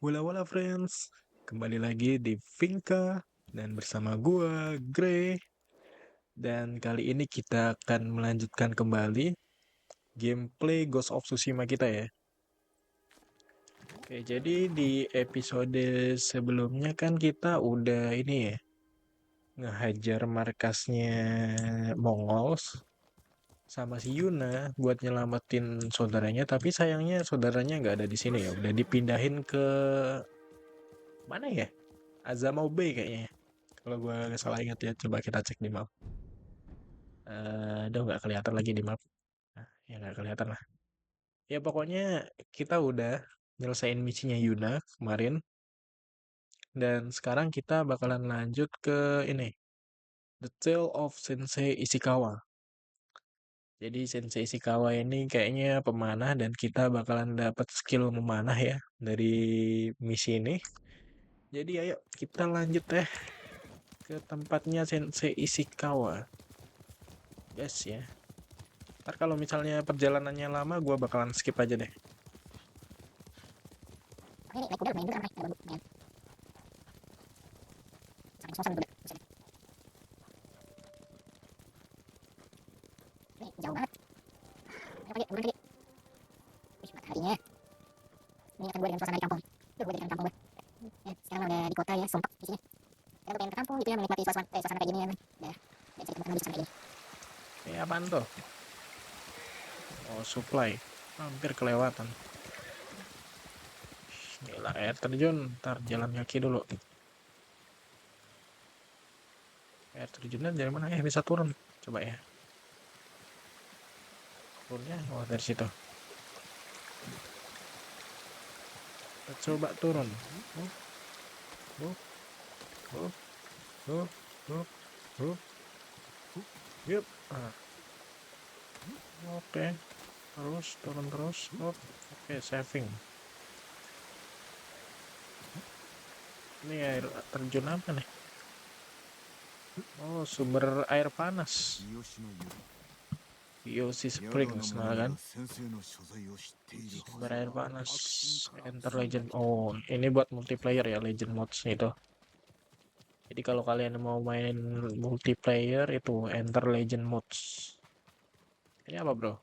Wala wala friends, kembali lagi di Vinka dan bersama gua Grey, dan kali ini kita akan melanjutkan kembali gameplay Ghost of Tsushima kita ya. Oke, jadi di episode sebelumnya kan kita udah ini ya, ngehajar markasnya Mongols sama si Yuna buat nyelamatin saudaranya, tapi sayangnya saudaranya nggak ada di sini ya, udah dipindahin ke mana ya? Azamo Bay kayaknya ya. Kalau gue nggak salah ingat ya, coba kita cek di map. Aduh, nggak kelihatan lagi di map. Nah, ya nggak kelihatan lah. Ya pokoknya kita udah nyelesain misinya Yuna kemarin. Dan sekarang kita bakalan lanjut ke ini. The Tale of Sensei Ishikawa. Jadi Sensei Ishikawa ini kayaknya pemanah dan kita bakalan dapat skill memanah ya dari misi ini. Jadi ayo kita lanjut deh ke tempatnya Sensei Ishikawa. Yes ya. Ntar kalau misalnya perjalanannya lama, gue bakalan skip aja deh. Ini naik kuda lumayan juga kan, naik lumayan. Sampai ngos-ngosan kuda. Buset. Ini jauh banget. Ayo pagi, buruan pagi. Wih, mataharinya. Ini akan gue dengan suasana di kampung. Tuh, gue di kampung gue. Sekarang udah di kota ya, sumpah isinya. Sekarang gue pengen ke kampung gitu ya, menikmati suasana kayak gini ya. Udah, gak bisa ditemukan lagi suasana kayak gini. Ini apaan tuh? Oh, supply. Hampir kelewatan. Gila, air terjun. Ntar jalan kaki dulu. Air terjunnya dari mana? Bisa turun. Coba ya. Turunnya, oh dari situ. Kita coba turun. Oh, oh, oh, oh, oh, oh. Yup. Ah, oke. Terus, turun terus. Oh, oke, saving. Ini air terjun apa nih? Oh, sumber air panas. Yoshi Springs, nah kan? Sumber air panas. Enter Legend. Oh, ini buat multiplayer ya, Legend Mods itu. Jadi kalau kalian mau main multiplayer itu Enter Legend Mods. Ini apa bro?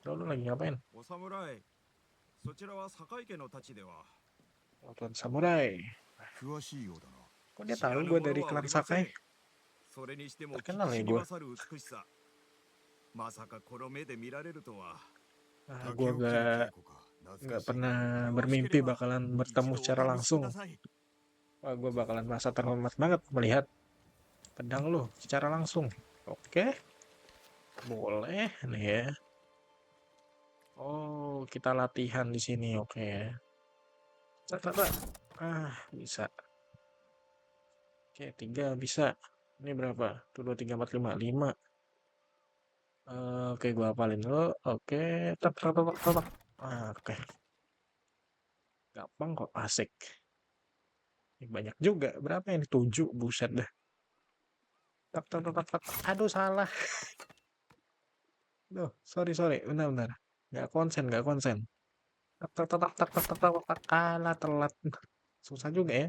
Bro, lu lagi ngapain? お侍、そちらは堺家の太刀では Nonton Samurai. 詳しいようだな。 Kok dia 知ら tahu ぬ gue 者 dari はお klan りませ Sakai? ん。それにしても Terkenal 聞 ya きに gue. 勝る美しさ。まさかこの目で見られるとは。 Ah, gue nggak pernah bermimpi bakalan bertemu secara langsung. Wah, gue bakalan merasa terhormat banget melihat pedang lu secara langsung. Oke, boleh nih ya. Oh, kita latihan di sini, oke ya. Tak. Ah, bisa. Oke, 3 bisa. Ini berapa? Tuh, 2, 3, 4, 5. 5. Oke, gua hafalin dulu. Oke, tak. Ah, oke. Gampang kok, asik. Ini banyak juga. Berapa ini? 7, buset dah. Tak. Aduh, salah. Duh, sorry. Benar. Nggak konsen. Tak. Kalah, telat. Susah juga ya.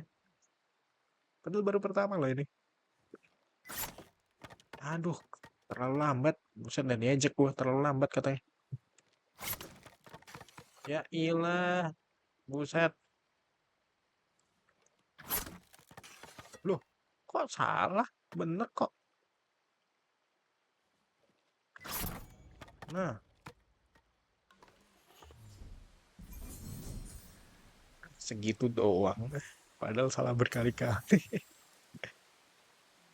Padahal baru pertama loh ini. Aduh, terlalu lambat. Buset, dan diajak gua terlalu lambat katanya. Ya ilah, buset. Loh, kok salah? Bener kok. Nah, segitu doang. Padahal salah berkali-kali.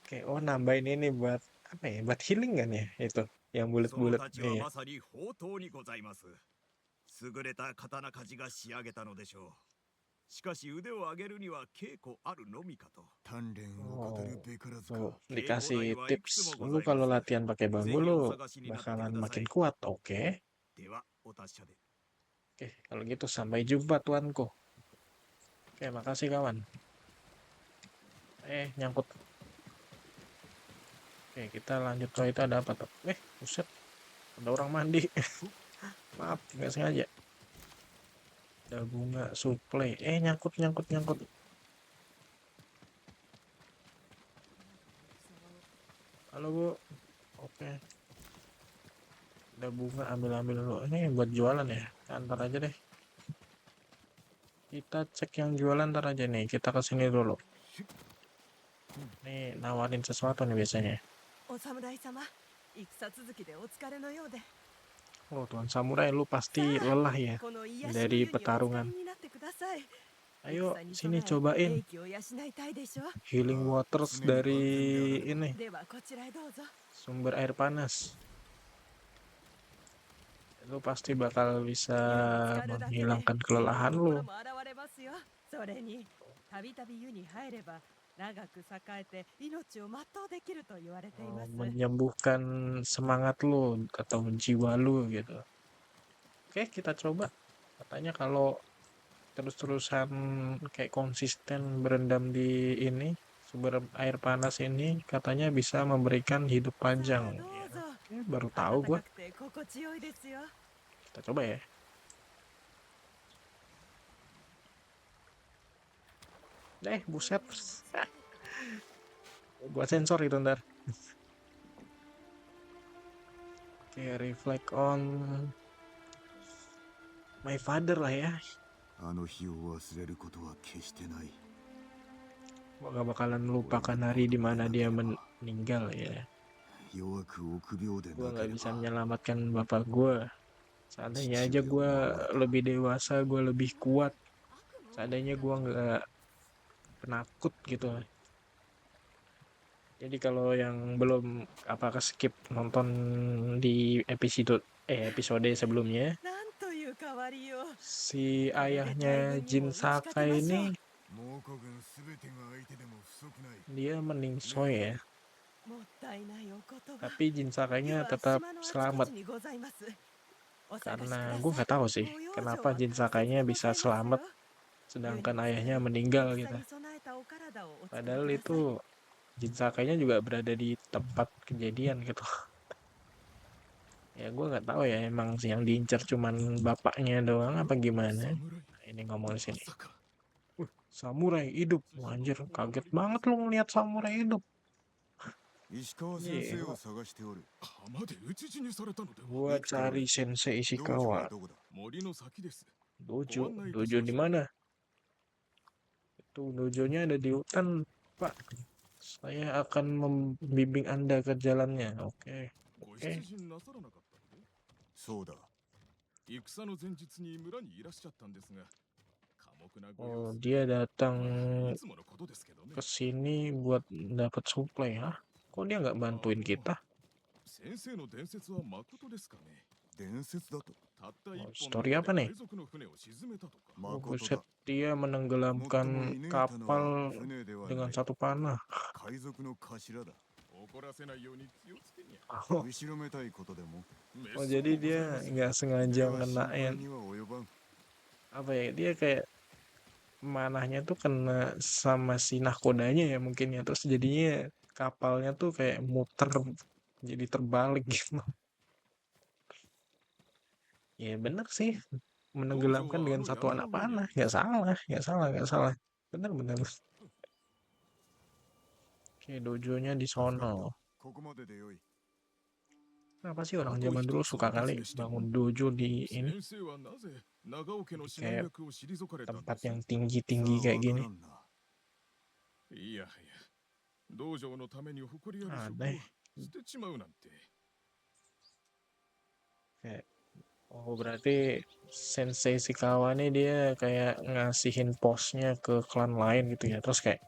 Oke, oh nambahin ini buat apa ya? Buat healing kan ya? Itu yang その bulat-bulat 太刀は nih. まさに宝刀にございます。優れた刀鍛冶が仕上げたのでしょう。しかし腕を上げるには稽古あるのみかと。鍛錬を語るべからずか。 Tuh, 稽古 dikasih 台はいくつ tips. もご Lu ざい kalau ます。 latihan pakai bambu ぜひ lu お探しになってく bakalan ださ makin い。 kuat. Oke. ではお達者で。 Oke, kalau gitu sampai jumpa tuanku. Oke, makasih kawan. Nyangkut. Oke, kita lanjut. Oh, itu ada apa tuh? Buset. Ada orang mandi. Maaf, nggak sengaja. Ada bunga suplai. Nyangkut. Halo Bu. Oke. Ada bunga, ambil dulu. Ini buat jualan ya. Ntar aja deh. Kita cek yang jualan ntar aja nih. Kita kesini dulu. Nih nawarin sesuatu nih biasanya. お侍様、戦続きでお疲れのようで。 Oh, Tuan Samurai, lu pasti lelah ya この癒しの dari 湯にお使い pertarungan. になってください。 Ayo, 戦に sini 備え、 cobain 英気を養いたいでしょ。 healing waters dari ini, ではこちらへどうぞ。 sumber air panas. Lu pasti bakal bisa 湯に浸かるだけで menghilangkan 霊 kelelahan の lu. 心も現れますよ。それに、たびたび湯に入れば長く栄えて命を全うできると言われています。 Menyembuhkan semangat lu atau jiwa lu gitu. Oke, kita coba. Katanya kalau terus-terusan kayak konsisten berendam di ini, sumber air panas ini, katanya bisa memberikan hidup さあ panjang. どうぞ。 Baru tahu 暖 gua. かくて心地よいですよ。 Kita coba ya. Buset. Gua sensor itu ntar. Oke, reflect on my father lah ya. あの日を忘れることは決してない。 Gua gak bakalan melupakan hari dimana dia meninggal ya. 弱く臆病で Gua なけ gak れ bisa ば menyelamatkan bapak gua. Seandainya aja gua lebih dewasa, gua lebih kuat. Seandainya gua gak penakut gitu. Jadi kalau yang belum skip nonton di episode sebelumnya, なんという変わりよう。 si ayahnya Jin Sakai ini 猛虎軍すべてが相手でも不足ない。 dia meningsoy ya, もったいないお言葉。 tapi Jin 湯 Sakainya は tetap 島のあちこ selamat ちにございます。お探しくだ karena さい。 gue nggak tahu sih ご養生 kenapa は Jin 大切 Sakainya でご bisa ざいますよ。 selamat 湯に sedangkan 浸 ayahnya かり、 meninggal 戦 gitu. に備えたお体をお作り Padahal ください。 itu Jin Sakainya juga berada di tempat kejadian gitu. Ya gue nggak tahu ya emang sih yang diincar cuman bapaknya doang apa gimana. Nah, ini ngomong di sini. Samurai hidup. Wah, anjir, kaget banget lu ngeliat samurai hidup. 石川先生を探しておる。浜で討ち死にされたのでは。 Gua cari Sensei 道場は Ishikawa. どこだ。 森の先です。 Dojo di mana? Itu dojonya ada di hutan, Pak. Saya akan membimbing Anda ke jalannya. Oke. ご出陣なさらなかったので。そうだ。戦の前日に村にいらっしゃったんですが、寡黙なご Oh, 様子。 dia datang いつものことですけどね ke。sini buat dapat suplai, Hah? Kok dia nggak bantuin kita? 先生の伝説は誠ですかね。伝説だと。たった一 story 本 apa で nih? 海賊の船を沈めたとか。 Oh, 誠 buset, だ。 dia 最も menenggelamkan 射抜いたのは kapal 船ではな dengan い。 satu panah. 海賊の頭だ。 怒らせないように気をつけにゃ。 Oh, 後ろめたいことでも。 oh, jadi dia nggak で sengaja は心配 ngenain には及ばん。 apa ya? Dia kayak manahnya tuh kena sama si nahkodanya ya mungkin ya, terus jadinya kapalnya tuh kayak muter jadi terbalik gitu. Ya bener sih, menenggelamkan dengan satu anak panah, nggak salah. Bener. Oke, dojonya di sono. ここまででよい。 Kenapa sih orang zaman dulu suka kali bangun dojo di ini 先生はなぜ長尾家の指 kayak 南役を退かれたんで tempat す。 yang tinggi-tinggi kayak わ gini? からんな。いやはや、道場のために誇りある Aneh. 職を捨てちまうなんて。 Kayak, oh berarti Sensei Ishikawa nih dia kayak ngasihin posnya ke klan lain gitu ya. Terus kayak,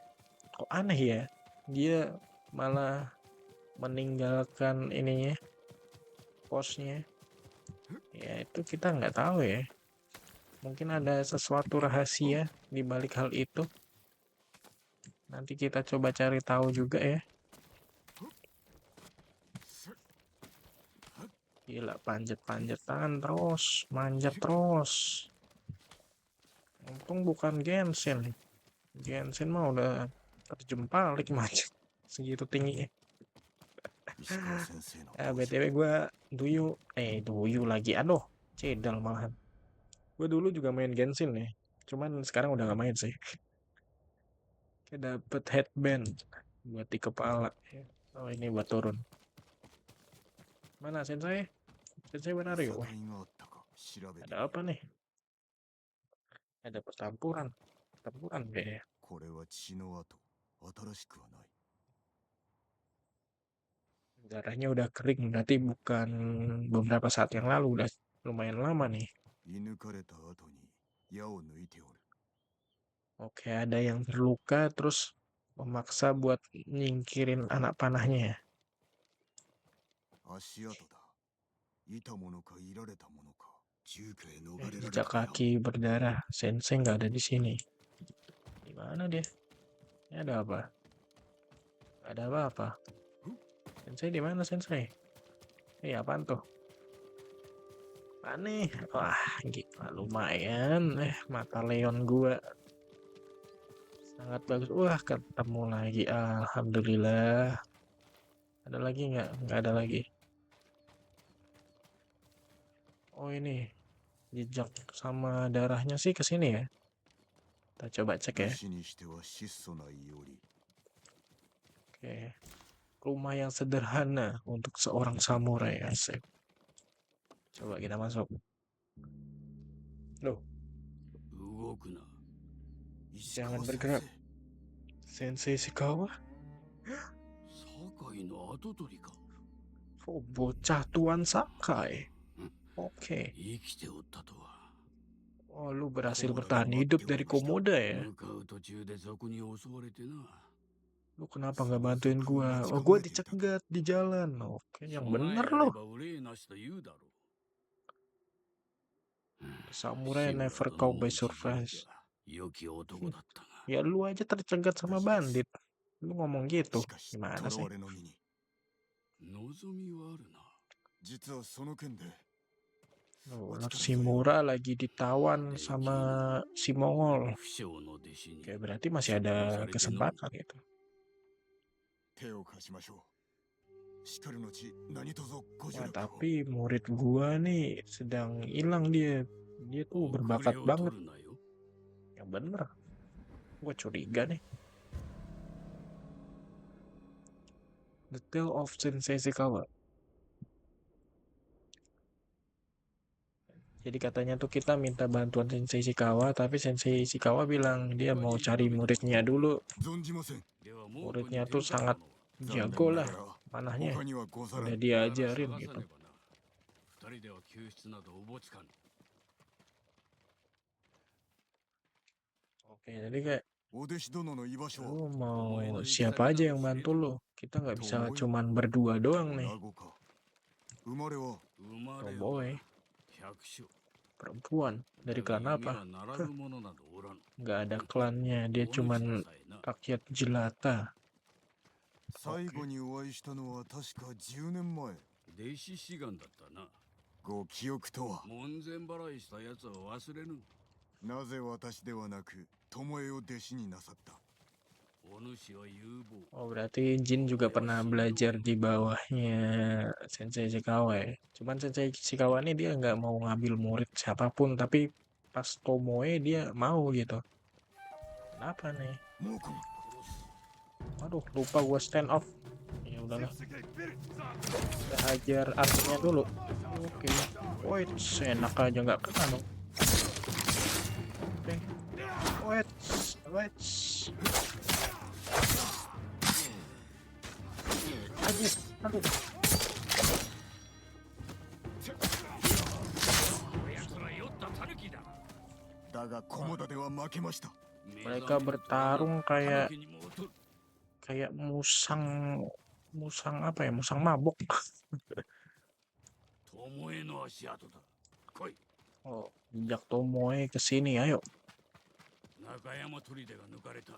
kok aneh ya? Dia malah meninggalkan ininya, posnya. Ya itu kita nggak tahu ya. Mungkin ada sesuatu rahasia di balik hal itu. Nanti kita coba cari tahu juga ya. Gila, panjat-panjatan terus, manjat terus. Untung bukan Genshin. Genshin mah udah terjun balik manjat segitu tingginya. 石川先生の BTW gue duyu lagi, aduh, cedal malahan. Gue dulu juga main Genshin nih. Cuman sekarang udah gak main sih. Kayak dapet headband buat di kepala. Oh ini buat turun. Mana Sensei? Sensei benar yuk. Wah, いさかいがあったか調べて ada apa nih? Ada pertempuran. Pertempuran kayaknya. これは血の跡新しくはない Darahnya udah kering. Berarti bukan beberapa saat yang lalu. Udah lumayan lama nih. 射抜かれた後に矢を抜いておる Oke, ada yang terluka terus memaksa buat nyingkirin anak panahnya. 足跡だいたものかいられたものか中華へ逃れられ Jejak たかよ kaki berdarah. Sensei nggak ada di sini. Di mana dia? Ini ada apa? Nggak ada apa-apa. Sensei di mana Sensei? Apaan tuh? Aneh. Wah, gila lumayan. Mata leon gua sangat bagus. Wah, ketemu lagi. Alhamdulillah. Ada lagi nggak? Nggak ada lagi. Oh ini jejak sama darahnya sih ke sini ya. Kita coba cek ya. 武士にしては質素な伊織 Oke. Rumah yang sederhana untuk seorang samurai, asik. Coba kita masuk. Loh, 動くな石 jangan 川先 bergerak. 生 Sensei Shikawa? 堺の跡取りか Oh, bocah Tuan Sakai. Oke. 生きておったとは Oh, lu berhasil bertahan hidup dari Komoda ya? 向かう途中で賊に襲われてな Lu kenapa nggak bantuin gua? Oh, gua dicegat di jalan. Oke, yang bener lo. 憂いなしと言うだろう Samurai never caught by surprise. 良き男だったが Ya lu aja tercegat sama bandit. Lu ngomong gitu. しかし Gimana 囚 sih? われの身に望みはあるな実はその件で Oh, si Mura lagi ditawan sama si Mongol. 不肖の弟子に Oke, berarti masih ada kesempatan gitu. 手を貸しましょうしかるのち何卒ご助 Wah, 力を tapi murid gua nih sedang hilang dia. Dia tuh berbakat banget. るなよ Yang bener. Gua curiga nih. The Tale of Sensei Shikawa. Jadi katanya tuh kita minta bantuan Sensei Shikawa, tapi Sensei Shikawa bilang dia mau cari muridnya dulu. 存じません Muridnya tuh sangat jago lah panahnya. 他にはござら Udah ん diajarin gitu. 二人では救出などおぼつかぬ Oke, jadi kayak お弟子殿の居場所 lu は mau siapa aja yang bantu lu. Kita nggak bisa cuman berdua doang nih. 名護か生まれは Tomboy, 百姓 perempuan. Dari klan apa? ならぬ者などおらぬ Nggak ada klannya, dia cuman rakyat jelata. 最後にお会いしたのは確か10年前弟子志願だったなご記憶とは門前払いしたやつを忘れぬなぜ私ではなく巴を弟子になさったお主は有望 Oh, berarti Jin juga pernah belajar di bawahnya Sensei Shikawa ya. Cuman Sensei Shikawa ini dia nggak mau ngambil murid siapapun, tapi pas Tomoe dia mau gitu. Kenapa nih? 猛虎 Aduh, lupa gua stand off. Ya udahlah, kita hajar artinya dulu. Oke. Wait, enak aja nggak kena dong. Oke. Wait, wait. Aduh, aduh. だが菰田では負けました Mereka bertarung kayak musang apa ya? Musang mabok. 巴の足跡だ来い Oh, jejak Tomoe ke sini, ayo. 中山砦が抜かれた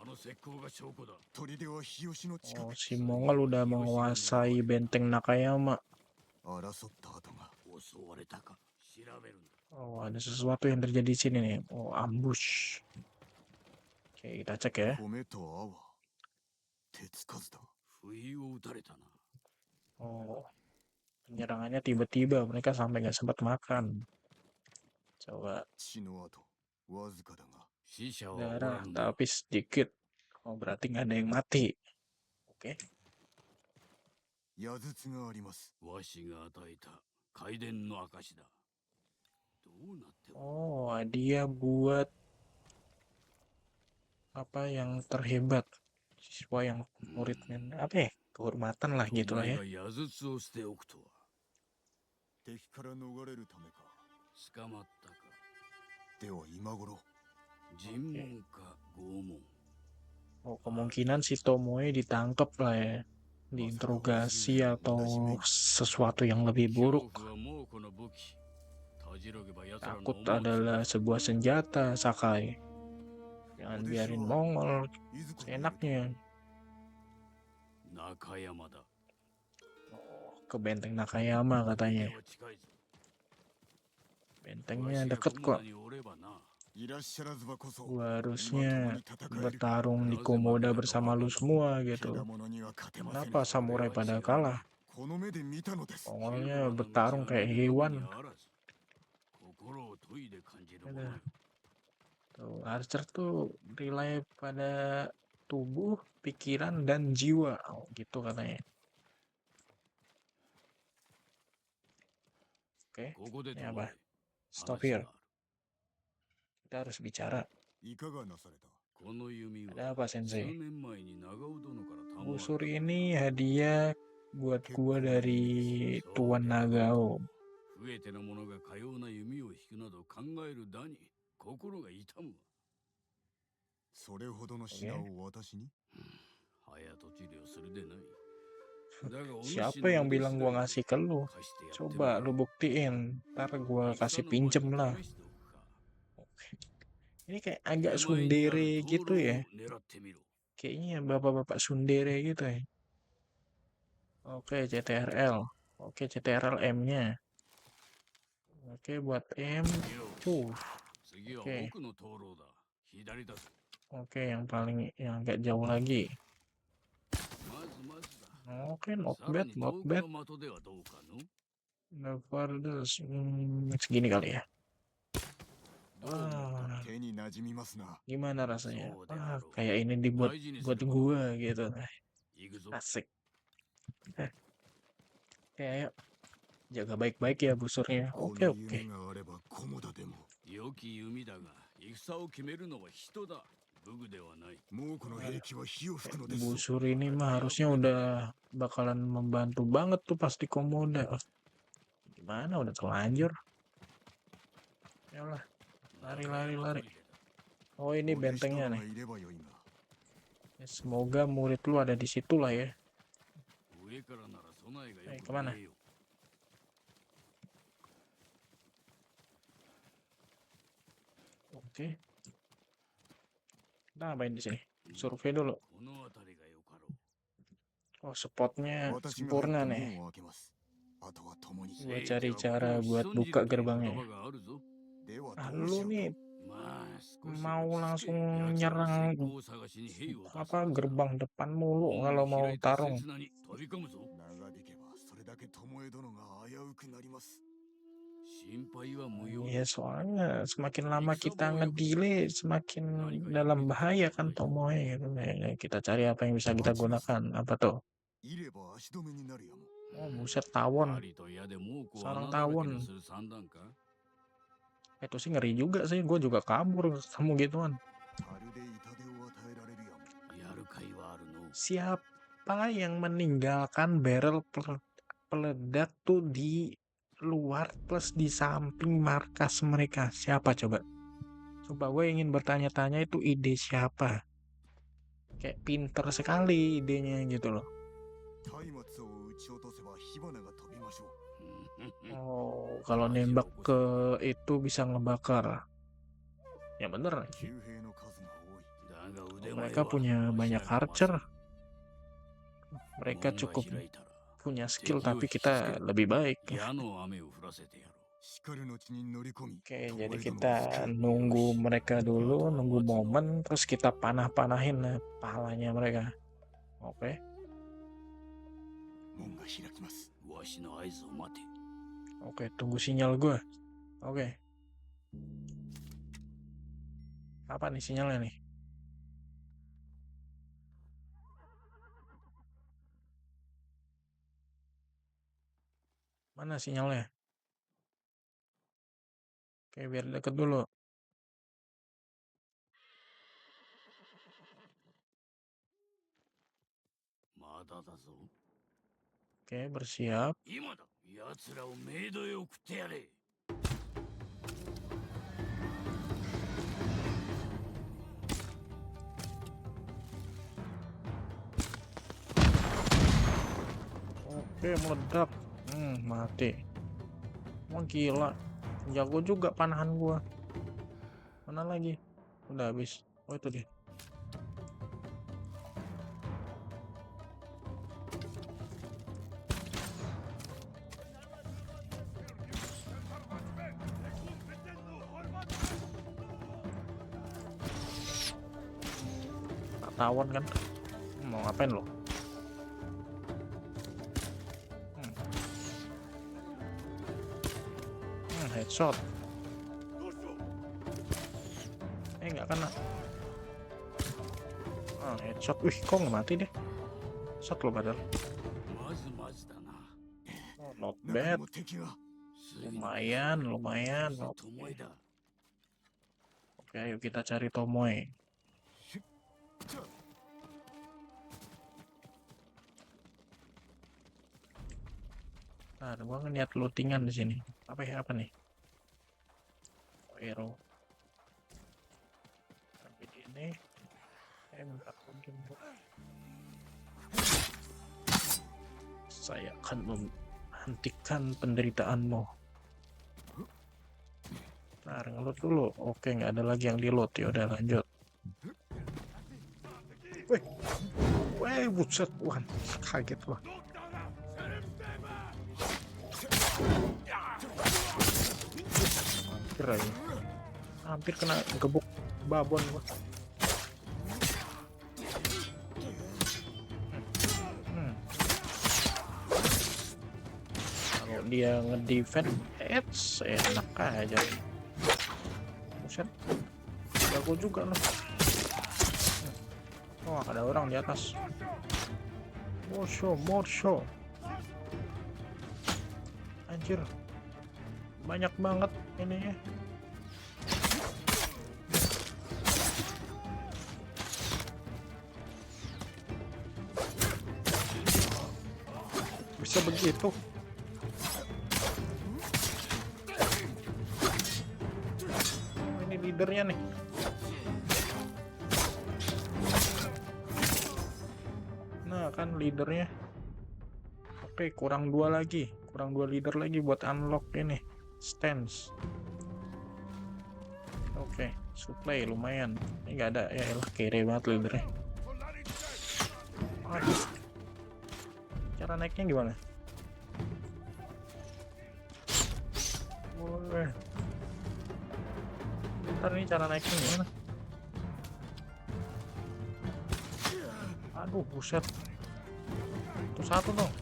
あの石膏が証拠だ砦は日吉の近 Oh, く si Mongol udah menguasai benteng Nakayama. 争った跡が襲われたか調べるんだ Oh, ada sesuatu yang terjadi di sini nih. Oh, ambush. Oke, kita cek ya. 米と泡手つかずだ不意を打たれたな Oh, penyerangannya tiba-tiba. Mereka sampai nggak sempat makan. Coba 血の跡わずかだが死者はお darah らんな。 tapi sedikit. Oh berarti nggak ada yang mati. Oke. 矢筒があります。わしが与えた回伝の証だ。どうなっても Oh dia buat apa yang terhebat, siswa yang muridnya apa ya, kehormatan lah お gitu lah 前 ya. が矢筒を捨ておくとは。敵から逃れるためか。捕まったか。では今頃尋問か拷問。 Oh kemungkinan si Tomoe ditangkap lah ya, diinterogasi atau sesuatu yang lebih 恐 buruk. 怖は猛虎の武器。たじろげば奴らの Takut 思う adalah つぼ sebuah senjata, Sakai. Jangan biarin Mongol いずこにいると seenaknya. 中山だ。 Ke benteng Nakayama 手 katanya. は近いぞ。 Bentengnya わしが deket この kok. 名におればな。いらっしゃらずばこそ Gua 今 harusnya 共に戦える bertarung di Komoda bersama lu semua け gitu. だものには勝てません Kenapa samurai pada kalah? この目で見たのです Mongolnya bertarung kayak hewan. 心を研いで感じるものよ。 Tuh, Archer tuh rely pada tubuh, pikiran, dan jiwa. Oh, gitu katanya. Oke, ここで ini 止 apa? まれ。 Stop 話が here. ある。 Kita harus bicara. いかがなされたこの弓 Ada は apa, 数 Sensei? 年前に長尾殿から賜 Busur った。 ini hadiah buat gua dari Tuan Nagao. 増えての者がかような弓を引くなど考えるだに心が痛むわ。それほどの品を私に早とちりをするでない。だがお主 Siapa yang の bilang gua 腕次 ngasih ke lu? 第貸してやっても Coba らう lu buktiin. Ntar gua 戦 kasih の pinjem 場所 lah. 試しておくか。 Ini kayak agak 手前にある sundere 灯 gitu 籠を ya. 狙ってみろ。 Kayaknya bapak-bapak sundere gitu ya. Oke, CTRL. Oke, CTRL M-nya. Oke, buat M. よし 次は Oke. 奥の灯籠だ。左だぞ。 Oke, yang paling yang agak jauh lagi. まずまずだ。 Oke, not さら bad, に not 遠く bad. の的ではどうかの？ The farthest, segini kali ya. どう思った？ Wah, 手に馴染みますな gimana rasanya? So, Wah, Daro. kayak ini dibuat 大事にす buat ること。 gua gitu. 行くぞ。 Asik. Oke, ayo. Jaga baik-baik ya busurnya. こ Oke, の oke. 夢があればコモダでも良き弓だが、戦を決めるのは人だ。武具ではない。猛虎の兵器は火を吹くのですぞ Busur ini mah harusnya udah bakalan membantu banget tuh pas di Komoda. Gimana udah terlanjur. Yalah. Lari, lari, lari. Oh ini お弟子 bentengnya 殿 nih. がいればよいが Ya, semoga murid lu ada di situ lah ya. 上からなら備えがよ Hey, く kemana? 見えよう。 Oke. Kita ngapain di sini? Survei dulu. この辺りがよかろう。 Oh, spotnya 私が入っ sempurna て nih. 門を開けますあとは共に Gua cari cara buat buka gerbangnya. では Ah, どうし lu よう nih まあ、少し mau 落ち着け。 langsung 奴らは nyerang 石膏を探しに兵を出す apa はずだ。 gerbang depan mulu 門 kalau を mau 開いた tarung. 刹那に飛び込むぞ。長引けばそれだけ巴殿が危うくなります 心配は無用 Ya だ。 soalnya semakin lama kita ngedelay semakin dalam bahaya kan Tomoe gitu. Ya, kita cari apa yang bisa kita gunakan. Apa tuh? いれば足止めになるやも Oh buset tawon. 針と矢で猛虎を Sarang 穴だらけ tawon. にする散弾か。 Itu sih ngeri juga sih. Gue juga kabur ketemu gituan. まるで痛手を与えられるやもやる甲斐はあるの。 Siapa yang meninggalkan barrel peledak tuh di luar plus di samping markas mereka? Siapa coba? Coba gue ingin bertanya-tanya itu ide siapa? Kayak pinter sekali idenya gitu loh. 松明を撃ち落とせば火花が飛びましょう Oh, kalau nembak ke itu bisa ngebakar. Ya bener. 騎兵の数が多い だが腕前は Mereka punya banyak archer. Mereka 門が cukup 開いたら punya skill tapi kita lebih baik. 矢の雨を降らせてやろう。 しかるの地に乗り込み Oke, 巴 jadi 殿の kita 付け nunggu mereka dulu, nunggu momen, terus kita panah-panahin palanya mereka. Oke, 門が開きますわしの合図を待て。 oke, tunggu sinyal gue. Oke, Apa nih sinyalnya nih? Mana sinyalnya? Oke, biar deket dulu. Oke, bersiap. 今だ。奴らをメイドへ送ってやれ。 Oke, meledak. Mati. Wah, gila. Jago juga panahan gua. Mana lagi? Udah habis. Oh, itu dia. Tawan kan? Mau ngapain lo? Headshot. Nggak kena. Headshot. Wih, kok nggak mati deh? Shot lo padahal. まずまずだな。 Oh, not 中 bad. にも敵が。 Lumayan, lumayan. トモエだ。 Oke, ayo kita cari Tomoe. Nah, gua ngeliat lootingan di sini. Apa ya, apa nih? Hero. Sampai di ini. Minta kodim. Saya akan menghentikan penderitaanmu. Nah, ngeloot dulu. Oke, nggak ada lagi yang di loot. Ya udah lanjut. Wih, wih, buset, wah, kaget gua. Hampir aja. Hampir kena gebuk babon gua. Kalau dia ngedefend, enak aja. Buset, jago juga loh. Oh, ada orang di atas. More show. Anjir, banyak banget ini ya. Bisa begitu. Ini leadernya nih. Nah, kan leadernya. Oke, kurang 2 lagi. Kurang 2 leader lagi buat unlock ini. Stance. Oke, supply lumayan. Ini nggak ada. Ya elah, kere banget leadernya. Aduh. Cara naiknya gimana? Boleh. Bentar, ini cara naiknya gimana? Aduh, buset. Itu satu dong.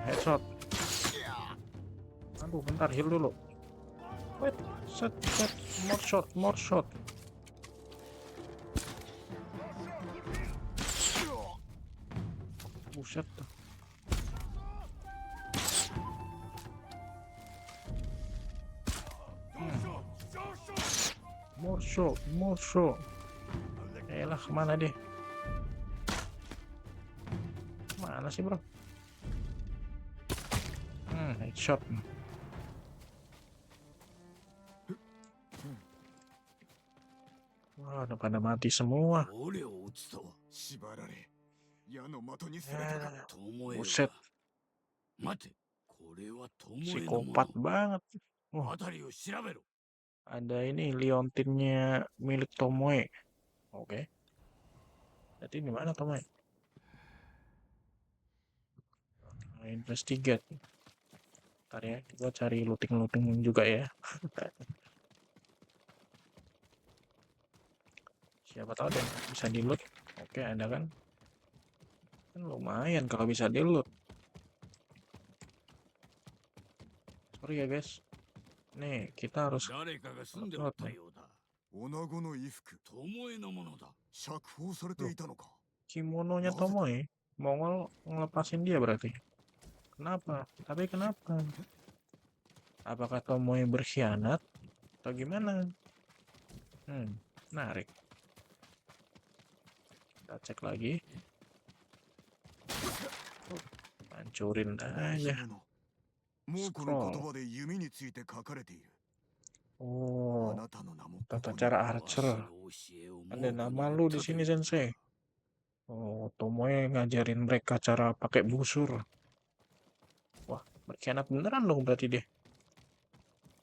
Headshot. Aduh, bentar, heal dulu. Wait, set. More shot. Buset tuh. More shot. Elah, kemana dia? Mana sih, bro? Headshot. Wah, udah pada mati semua. 俺を撃つとは。縛られ矢の的にされたか。トモエは。 Buset, 待て。これはトモエのも psikopat の。 banget. Wah, 辺りを調べろ。 ada ini liontinnya milik Tomoe. Oke. Berarti di mana Tomoe? Investigate. Ntar ya, kita cari looting juga ya. Siapa tahu deh bisa di loot. Oke, ada kan? Kan lumayan kalau bisa di loot. Sorry ya guys. Nih, kita harus 誰かが住んでお upload った nih. ようだ。女子の衣服、巴のものだ。釈放されていたのか。 Kimononya Masa Tomoe. Mongol ngelepasin dia berarti. Kenapa? Tapi kenapa? Apakah Tomoe berkhianat? Atau gimana? Menarik. Kita cek lagi. Hancurin この aja. 着物、猛虎の言葉で弓について書かれている。あ Oh, なたの名も tata ここに。 cara わし archer. の教えを Ada 猛虎 nama に lu 売っ di たとい sini, うの Sensei. か。 Oh, Tomoe ngajarin mereka cara pakai busur. Wah, berkhianat beneran dong berarti dia.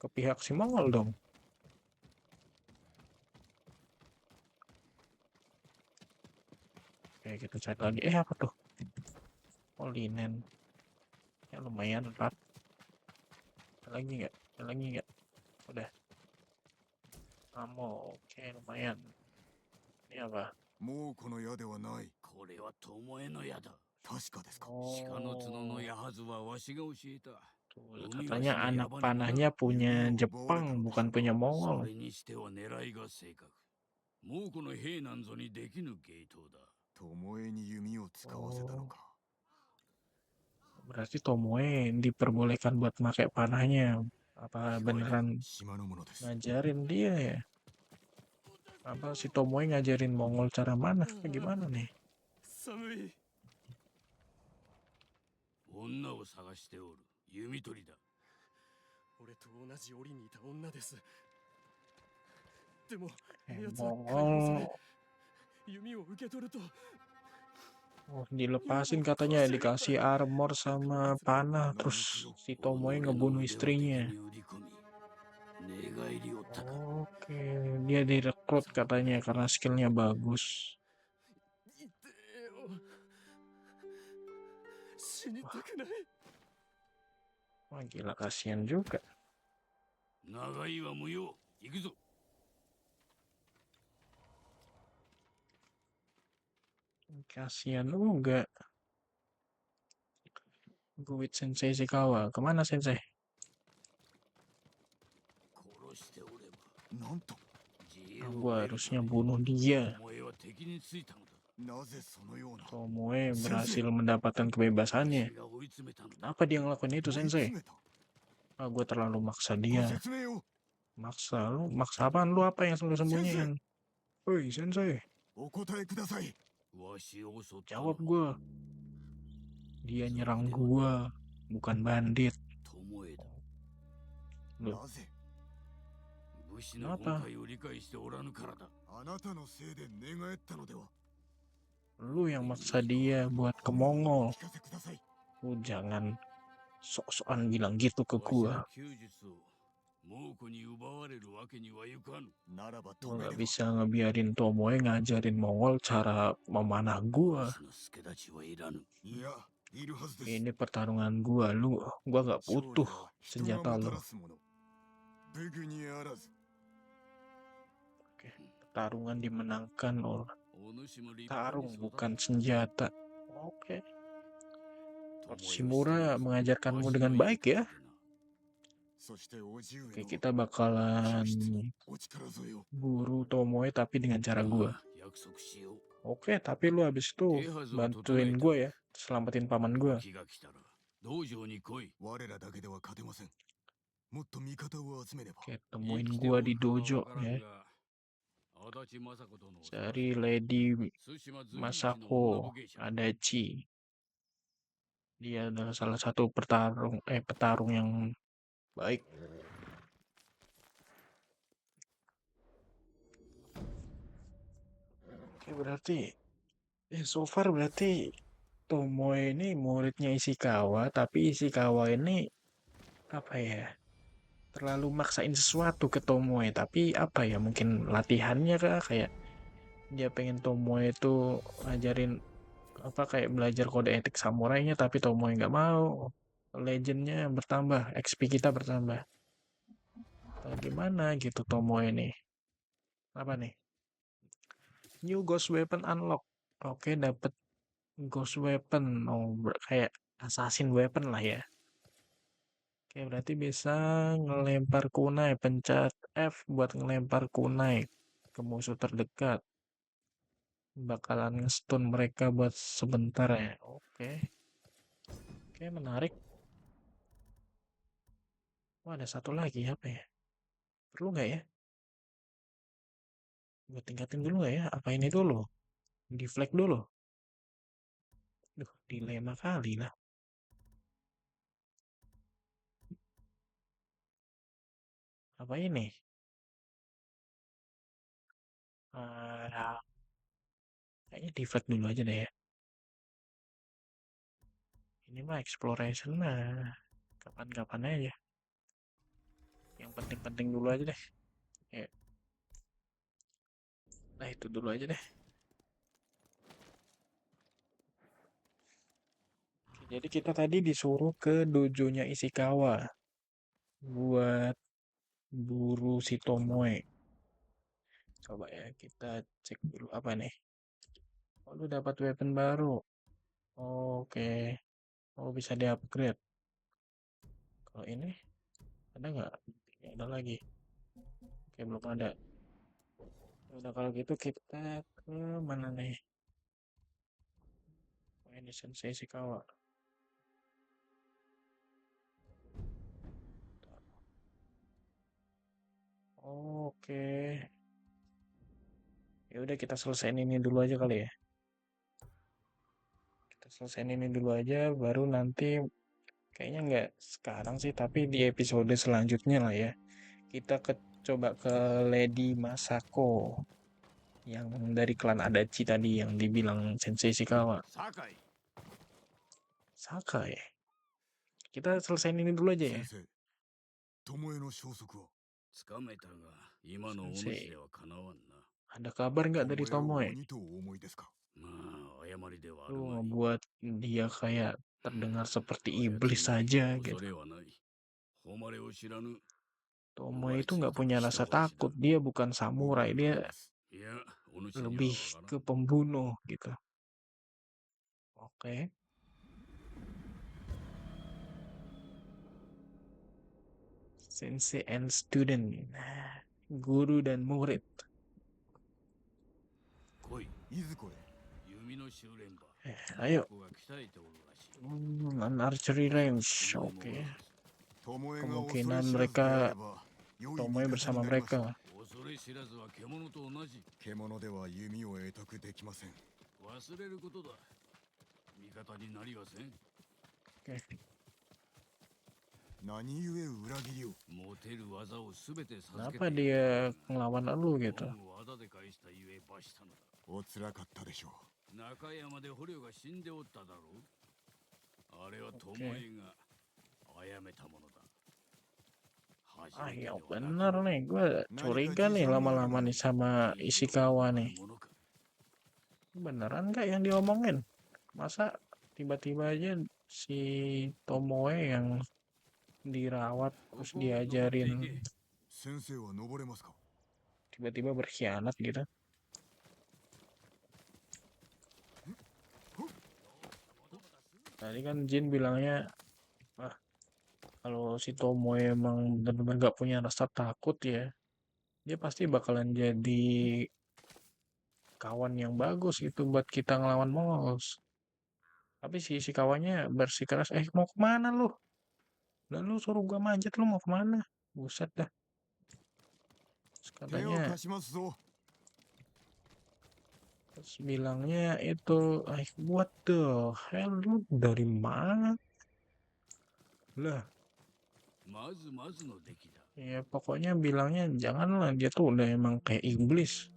Ke pihak si Mongol dong. Oke, kita cek lagi. Apa tuh? Oh, linen. Ya lumayan, 4. Ada lagi nggak? Ada lagi nggak? Udah. Ammo, oke lumayan. Ini apa? 猛虎の矢ではない。これは巴の矢だ。確かですか。 鹿の角 Oh, の矢はずはわしが教えた。 tuh, katanya anak panahnya punya Jepang, bukan punya そ Mongol. れにしては狙いが正確。猛虎の兵なんぞにできぬ芸当だ。巴に弓を使わせたのか。 Berarti Tomoe diperbolehkan buat pakai panahnya. Apa beneran 島のものです。 ngajarin dia ya? Apa si Tomoe ngajarin Mongol cara mana? Gimana nih? 寒い。女を探しておる。弓取りだ。俺と同じ檻にいた女です。でも、 Eh, 奴は解放さ Mongol. れ、弓を受け取ると、 Oh, dilepasin katanya dikasih armor sama panah terus si Tomoe ngebunuh istrinya. 寝返りをったか。 Oke, dia direkrut katanya karena skillnya bagus. 痛えよ。死にたくない。 Wah gila kasihan juga. 長いは無用。行くぞ。 Kasihan juga. Guit Sensei Ishikawa. Kemana Sensei? 殺しておれば。なんと、 Gua harusnya bunuh dia. お前は敵についたのだ。 なぜそのような。 Tomoe berhasil mendapatkan kebebasannya. 私が追い詰めたのだ。 Kenapa dia ngelakuin itu 追い Sensei? 詰めた。 Ah, gue terlalu maksa ご dia. 説明を。 Maksa lu? Maksa apaan lu? Apa yang selalu sembunyiin? Woi Sensei, お答えください。 わしを襲ったの jawab gua. Dia nyerang gua, bukan bandit. 巴だ。 Loh, なぜ。 武士の本体を理解しておらぬからだ。 あなたのせいで寝返ったのでは。 lu yang maksa dia buat ke Mongol. 聞かせください。 Lu jangan sok-sokan bilang gitu ke わし gua. の弓術を猛虎に奪われるわけにはいかぬ。ならば Gua 止め gak れば。 bisa ngebiarin Tomoe ngajarin Mongol cara memanah わ gua. しの助太刀はいらぬ。いや、いるはずです。 Ini pertarungan gua, gua gak 勝利 butuh は人が senjata もた lu. らすもの。武具にあらず。 Oke, pertarungan dimenangkan oleh お主も立派に tarung 育った bukan senjata. Oke, 巴を Shimura 捨て mengajarkanmu わし dengan の baik 言う ya. 通りな。そしておじ上 Oke, の kita bakalan お力添えを。 buru Tomoe tapi dengan cara gua. 約束しよう。 Oke, tapi lu habis itu bantuin gua ya, selamatin paman gua. 気が来たら道場に来い。我らだけでは勝てません。もっと味方を集めねば。 Oke, temuin gua di dojo ya. 足立政子殿を Dari Lady 対馬随一の女 Masako 武芸者 Adachi. Dia adalah salah satu petarung yang baik. Oke, berarti so far berarti Tomoe ini muridnya Ishikawa, tapi Ishikawa ini apa ya? Terlalu maksain sesuatu ke Tomoe, tapi apa ya? Mungkin latihannya kah kayak dia pengen Tomoe itu ngajarin apa kayak belajar kode etik samurainya, tapi Tomoe nggak mau. Legendnya bertambah, XP kita bertambah. Atau gimana gitu Tomoe nih? Apa nih? New Ghost Weapon unlock. Oke, dapet Ghost Weapon. Oh, kayak assassin weapon lah ya. Oke, berarti bisa ngelempar kunai. Pencet F buat ngelempar kunai ke musuh terdekat. Bakalan nge-stun mereka buat sebentar ya. Oke. Oke, menarik. Oh, ada satu lagi apa ya? Perlu nggak ya? Gue tingkatin dulu nggak ya? Apa ini dulu? Deflect dulu. Duh, dilema kali lah. Apa ini? Kayaknya deflect dulu aja deh ya. Ini mah exploration mah kapan-kapan aja. Yang penting-penting dulu aja deh. Ya. Nah, itu dulu aja deh. Oke, jadi kita tadi disuruh ke dojonya Ishikawa buat buru si Tomoe. Coba ya kita cek dulu apa nih. Oh, lu dapat weapon baru. Oke. Oh, bisa di-upgrade. Kalau ini ada nggak? Nggak ada lagi. Oke, belum ada. Udah kalau gitu kita ke mana nih? Oh, ini Sensei Ishikawa. Oke. Ya udah kita selesaiin ini dulu aja kali ya. Kita selesaiin ini dulu aja, baru nanti kayaknya nggak sekarang sih, tapi di episode selanjutnya lah ya. Kita coba ke Lady Masako yang dari klan Adachi tadi yang dibilang Sensei Ishikawa. 酒井 Sakai. Kita selesaiin ini dulu aja ya. 先生巴の消息はつかめたが今のお主ではかなわんな。 Ada kabar nggak dari 巴を Tomoe? 鬼とお思いですか まあ誤りではある Lu まい。 ngebuat dia kayak terdengar seperti あやつ iblis に saja 恐 gitu. れはない。誉れを知らぬ。 Tomoe itu nggak punya rasa takut. Dia bukan 僕 samurai. は Dia です いや、お主には lebih わからん。 ke pembunuh gitu. Oke. Sensei and student. Guru dan murid. 来い。いずこへ弓の修練場。 Ayo. ここが鍛えておるらしい。 Archery range. お前もお Oke. るはず。 巴が Kemungkinan 恐れ知らずであれば良い味 Tomoe 方 bersama になりましょう mereka. 恐れ知らずは獣と同じ。 獣では弓を得得できません 忘れることだ。味方になりはせん。 Oke. 何故裏切りを 持てる技をすべて授け Kenapa て dia ngelawan lu 恩 gitu? を技で返したゆえ罰したのだ。 おつらかったでしょう 中山で捕虜が死んでおっただろう。あれは巴が殺めたものだ。 Ah ya bener nih, gue curiga nih lama-lama nih sama Ishikawa nih. Beneran nggak yang diomongin? Masa tiba-tiba aja si Tomoe yang dirawat terus diajarin 先生は登れますか tiba-tiba berkhianat gitu? Tadi kan Jin bilangnya, ah kalau si Tomoe emang benar-benar nggak punya rasa takut ya, dia pasti bakalan jadi kawan yang bagus gitu buat kita ngelawan Mols. Tapi si kawannya bersikeras, mau kemana lu? Lah lu suruh gua manjat, lu mau kemana? Buset dah. Terus 手を katanya, 貸しますぞ terus bilangnya itu, what the hell, lu dari mana? Lah, まずまずの出来だ。 ya pokoknya bilangnya janganlah, dia tuh udah emang kayak iblis.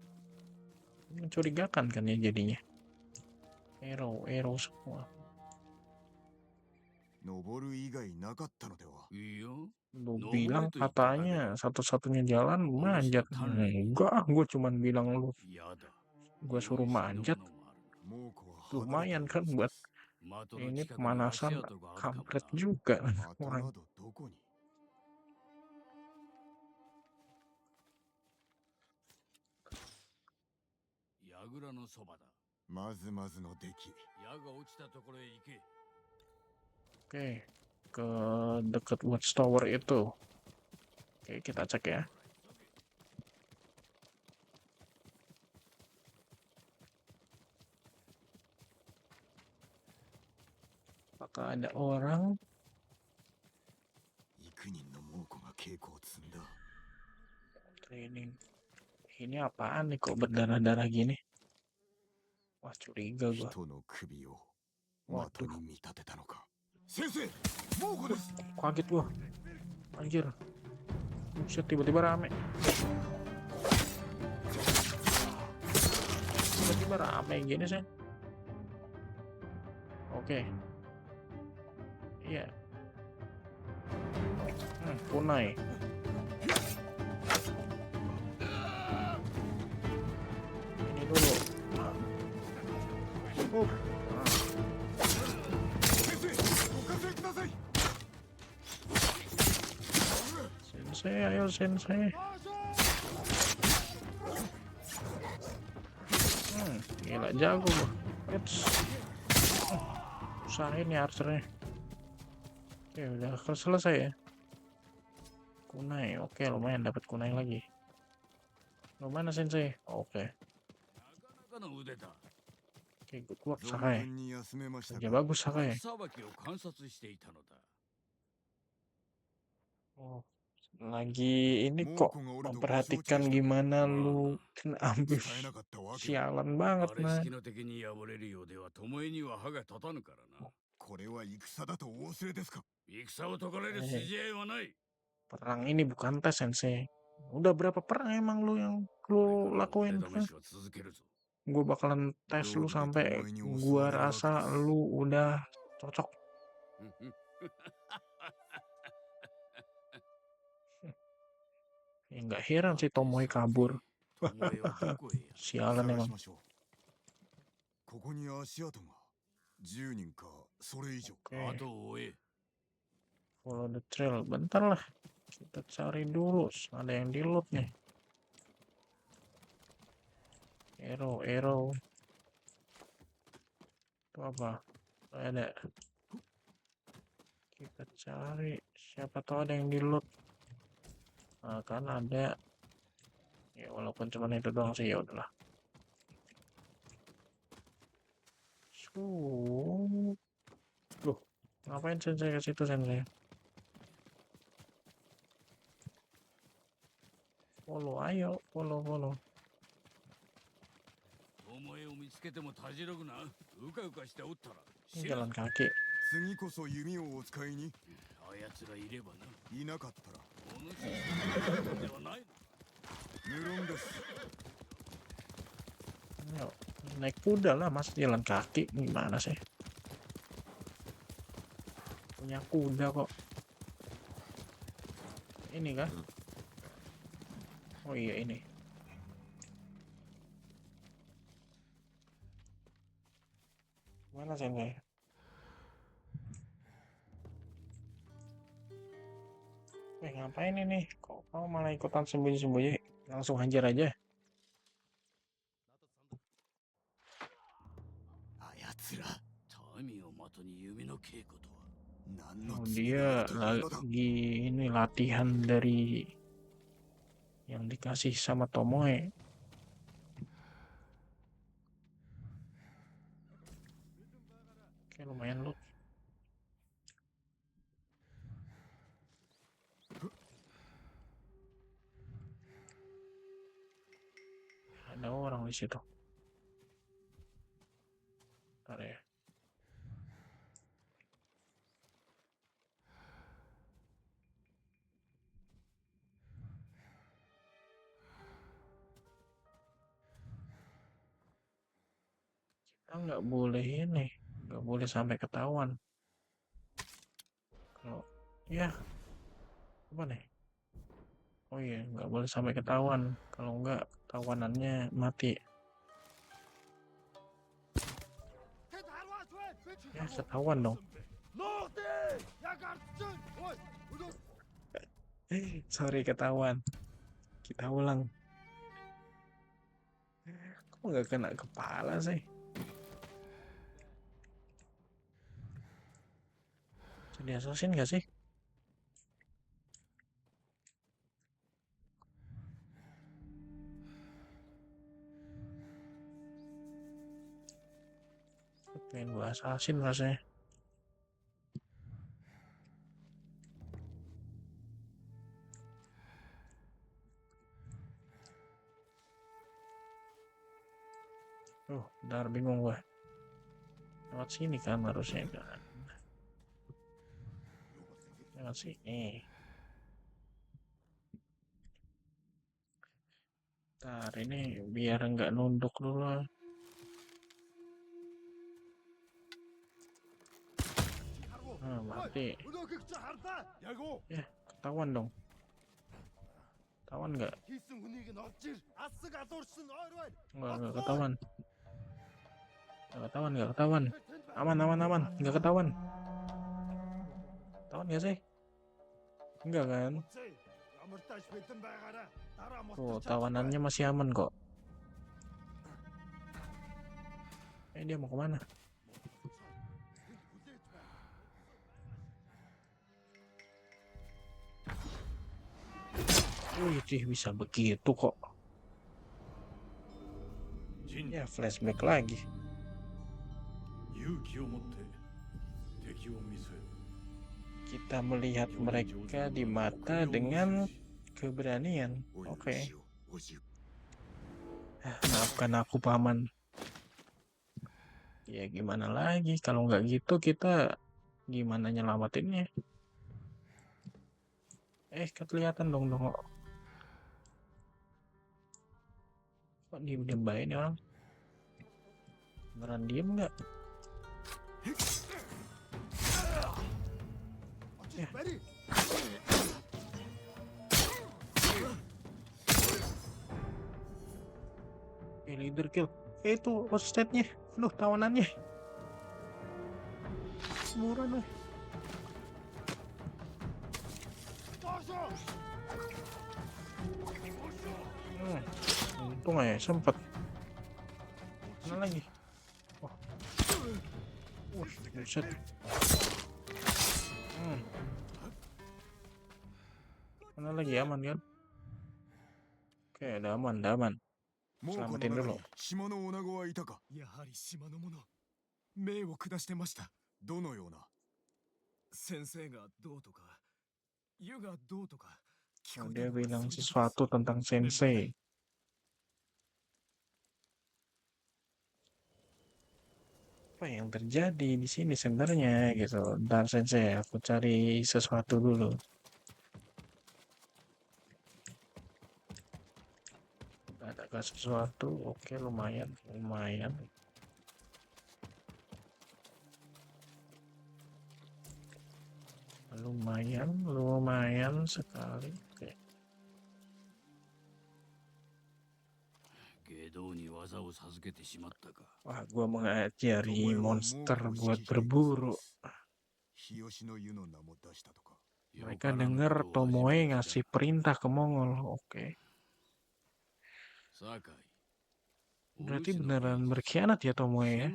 Mencurigakan kan ya jadinya. Arrow semua. 登る以外なかったのではい いよ。 Lu No bilang way to katanya satu-satunya jalan manjat. Enggak, gue cuman bilang lu, やだ。 gue suruh manjat. 猛虎は Lumayan kan buat 的の ini 近くに足 pemanasan 跡があるかも kampret な。 juga 的な orang. どどこに 櫓のそばだ。 まずまずの出来 矢が落ちたところへ行け。 Oke, ke deket watchtower itu. Oke, kita cek ya. Apakah ada orang? 幾人の猛虎が稽古を積んだ。 Training. Ini apaan nih kok berdarah-darah gini? Wah, curiga gua. 人の首を Waduh. 的に見立てたのか。先生、猛虎です。 Kaget gua. Anjir. Buset, tiba-tiba rame. Tiba-tiba rame gini sih. Oke. Iya. Kunai. Ini dulu. Uh. 先生、ご加勢ください。 Sensei, ayo sensei. Gila jago gua. Eits. Usahain nih archernya. Oke, udah selesai ya. Kunai, oke lumayan dapat kunai lagi. Gimana sensei? Oke, なかなかの腕だ。 oke good work 存 Sakai. 分に休めました Kerja か。 bagus Sakai. さばきを観察していたのだ。 Oh, lagi ini 猛 kok 虎がおるとご承知 memperhatikan でした。 gimana lu kena 使 ambush. えなかったわけ。 Sialan banget あれ man. 式の敵に敗れるようでは巴には歯が立たぬからな。 これは戦だとお忘れですか。 戦を解かれる筋合いはない。 Perang ini bukan tes sensei. Udah berapa perang emang lu yang こ lu れから腕 lakuin? 試しは続けるぞ。 Gue bakalan tes lu sampai gua rasa lu udah cocok. Ya, nggak heran sih Tomoe kabur. 巴はどこへや。 Sialan 探 emang. しましょう。ここに足跡が10人かそれ以上。 Oke, 後を追え。 follow the trail. Bentar lah. Kita cari dulu. Ada yang di loot nih. Arrow. Itu apa? Ada. Kita cari. Siapa tahu ada yang di loot. Nah, kan ada. Ya walaupun cuma itu doang sih ya udahlah. Loh, ngapain sensei ke situ sensei? Follow, ayo, follow. 巴を見つけてもたじろぐな。うかうかしておったら。 Ini jalan kaki. 次こそ弓をお使いに。 あやつがいればな。 いなかったら。 お主ではない。 無論です。 Ayo, naik kuda lah mas, jalan kaki gimana sih? Punya kuda kok. Ini kah? Oh iya ini. Mana sensei? Ngapain ini? Kok kamu malah ikutan sembunyi-sembunyi? Langsung hajar aja. あやつら。民を的に弓の稽古とは。 何の Oh, 罪 dia があるというのだ。 lagi ini latihan dari yang dikasih sama Tomoe. Oke, lumayan loot. Ada orang di situ. Bentar ya. Kita nggak boleh ini, nggak boleh sampai ketahuan. Kalau ya apa nih? Oh iya, nggak boleh sampai ketahuan. Kalau nggak ketahuanannya mati. Ya ketahuan dong. Sorry ketahuan. Kita ulang. Kok nggak kena kepala sih? Jadi Di assassin gak sih? Pengen gue assassin rasanya. Bentar bingung gue. Lewat sini kan harusnya kan. Lewat sini. Ntar ini biar nggak nunduk dulu. Mati. Ya, ketahuan dong. Ketahuan nggak? Nggak ketahuan. Nggak ketahuan. Aman. Nggak ketahuan. Ketahuan nggak sih? Enggak kan? Tuh, tawanannya masih aman kok. Dia mau kemana? Wih, bisa begitu kok. Ya, flashback lagi. Kita melihat mereka di mata dengan keberanian. Oke. Maafkan aku, Paman. Ya gimana lagi, kalau nggak gitu kita gimana nyelamatinnya? Kelihatan dong. Kok diem baik nih orang? Beneran diem nggak? Ya. Leader kill. Itu hostetnya. Aduh, tawanannya. Murah nih. Untung aja sempet. Mana lagi? Buset. Mana lagi, aman kan? Oke, udah aman. Selamatin dulu. やはり島の者命を下してました。どのような。先生がどうとか湯がどうとか聞こえ Dia たのが bilang それだけです。 sesuatu tentang sensei. Apa yang terjadi di sini sebenarnya gitu? Ntar sensei, aku cari sesuatu dulu. Adakah sesuatu? Oke, lumayan. Lumayan sekali. Oke. Wah, gua mengajari monster buat berburu. Mereka dengar Tomoe ngasih perintah ke Mongol. Oke. Berarti beneran berkhianat ya Tomoe ya?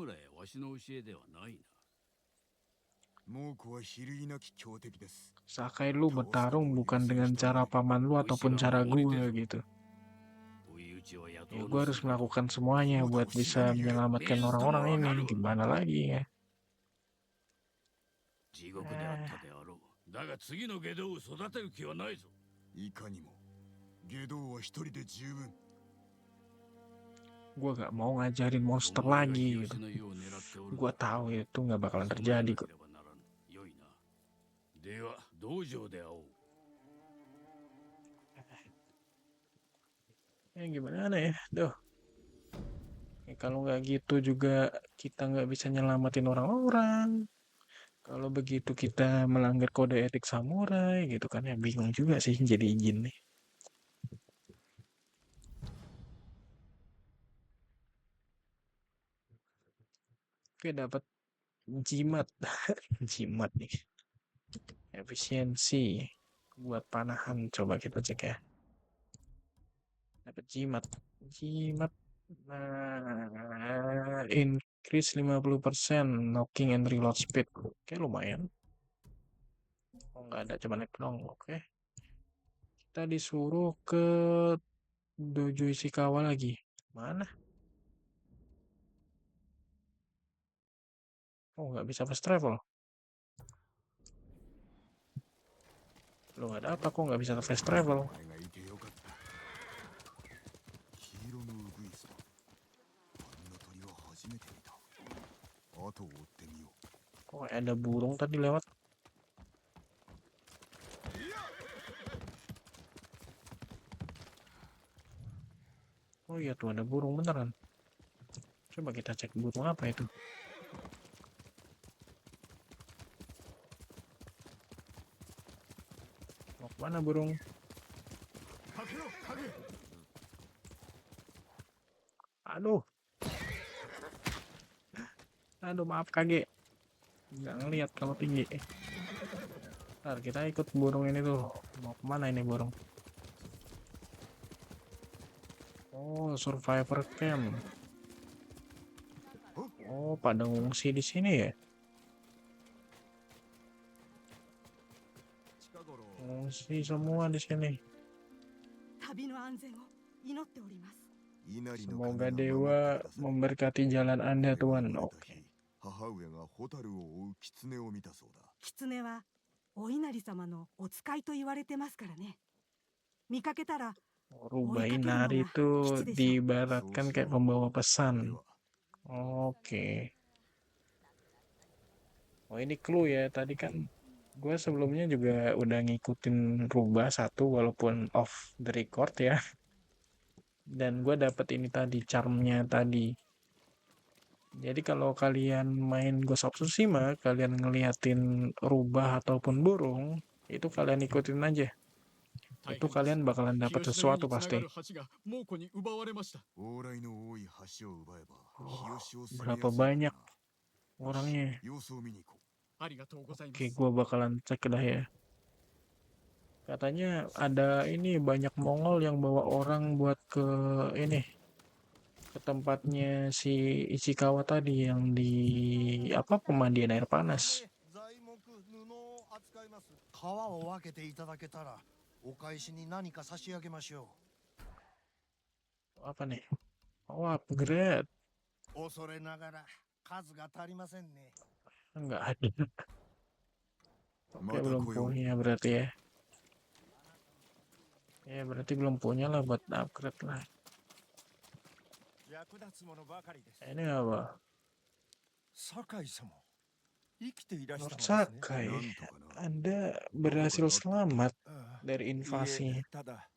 Sakai, lu bertarung bukan dengan cara paman lu ataupun cara gue gitu. Ya, gue harus melakukan semuanya buat bisa menyelamatkan orang-orang ini. Gimana lagi ya? Gue gak mau ngajarin monster lagi gitu. Gue tahu itu gak bakalan terjadi kok. Gimana ya? Kalau nggak gitu juga kita nggak bisa nyelamatin orang-orang. Kalau begitu kita melanggar kode etik samurai gitu kan ya, bingung juga sih jadi izin nih. Oke, dapat jimat. Jimat nih. Efisiensi buat panahan, coba kita cek ya. Dapat jimat. Nah, increase 50% knocking and reload speed. Oke, lumayan. nggak ada, cuma naik doang. Oke. Kita disuruh ke Dojo Ishikawa lagi. Mana? Oh, nggak bisa fast travel. Lo ada apa kok nggak bisa fast travel? お前がいてよかった。黄色のウグイスだ。あんな鳥は初めて見た。後を追ってみよう。 Kok ada burung tadi lewat? Oh iya tuh ada burung beneran. Coba kita cek burung apa itu. Mau kemana burung? かけろ影。 Aduh. Aduh maaf kage. Nggak ngeliat kalau tinggi. Ntar kita ikut burung ini tuh. Mau kemana ini burung? Oh, survivor camp. Oh, pada ngungsi di sini ya? 近頃 Ngungsi semua di sini. 旅の安全を祈っております。 稲荷の Semoga 神が守って dewa ください。 memberkati jalan Anda, 俺は Tuhan. 生まれた Oke. 日、母上が蛍を追う狐を見たそうだ。 狐はお稲荷様のお使いと言われてますからね。見かけたら Rubah kakek Inari mana? itu Kici desa. diibaratkan kayak pembawa で pesan. は Oke. Oh ini clue ya. Tadi kan gue sebelumnya juga udah ngikutin Rubah satu walaupun off the record ya. Dan gue dapet ini tadi charmnya tadi. Jadi kalau kalian main Ghost of Tsushima, kalian ngeliatin Rubah ataupun burung, itu kalian ikutin aja. Itu kalian bakalan dapat sesuatu pasti. 往来の多い橋を奪えば日吉を攻めや Berapa すいからな。 banyak orangnya? 様子を見に行こう。 Oke, gue bakalan cek dah ya. Katanya ada ini banyak Mongol yang bawa orang buat ke ini, ke tempatnya si Ichikawa tadi yang di apa pemandian air panas. 材木布を扱います。皮を分けていただけたらお返しに何か差し上げましょ Apa nih? Oh, upgrade. う。恐れながら数が足りませんね。 Enggak ada. Oke, Mata belum koyo. punya berarti ya. Ya, berarti belum punya lah buat upgrade lah. 役立つものばかりです。 Ini apa? 酒井様、生きていらっしゃ Lord るんですね。 Sakai. なんとかな。 Anda berhasil selamat ああ dari い invasi. えただ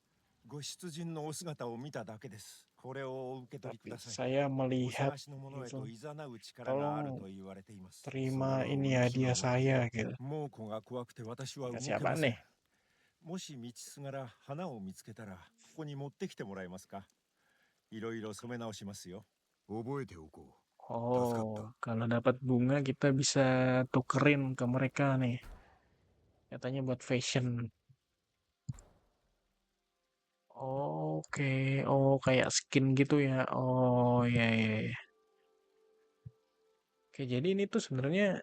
ご出陣のお姿を見ただけです。これをお受け取りく Tapi ださい。 saya お melihat 探しのものへと itu. 誘う力がある Tolong と言われています。 terima ini hadiah saya gitu. 猛虎が怖くて私は動 Kasih けま apa せん nih?。もし道すがら花を見つけたらここに持ってきてもらえますか。いろいろ染め直しますよ。覚えておこう。 Oh, kalau dapat bunga kita bisa tukerin ke mereka nih. Katanya buat fashion. Oke, oh kayak skin gitu ya. Oh iya iya. Iya. Oke, jadi ini tuh sebenarnya,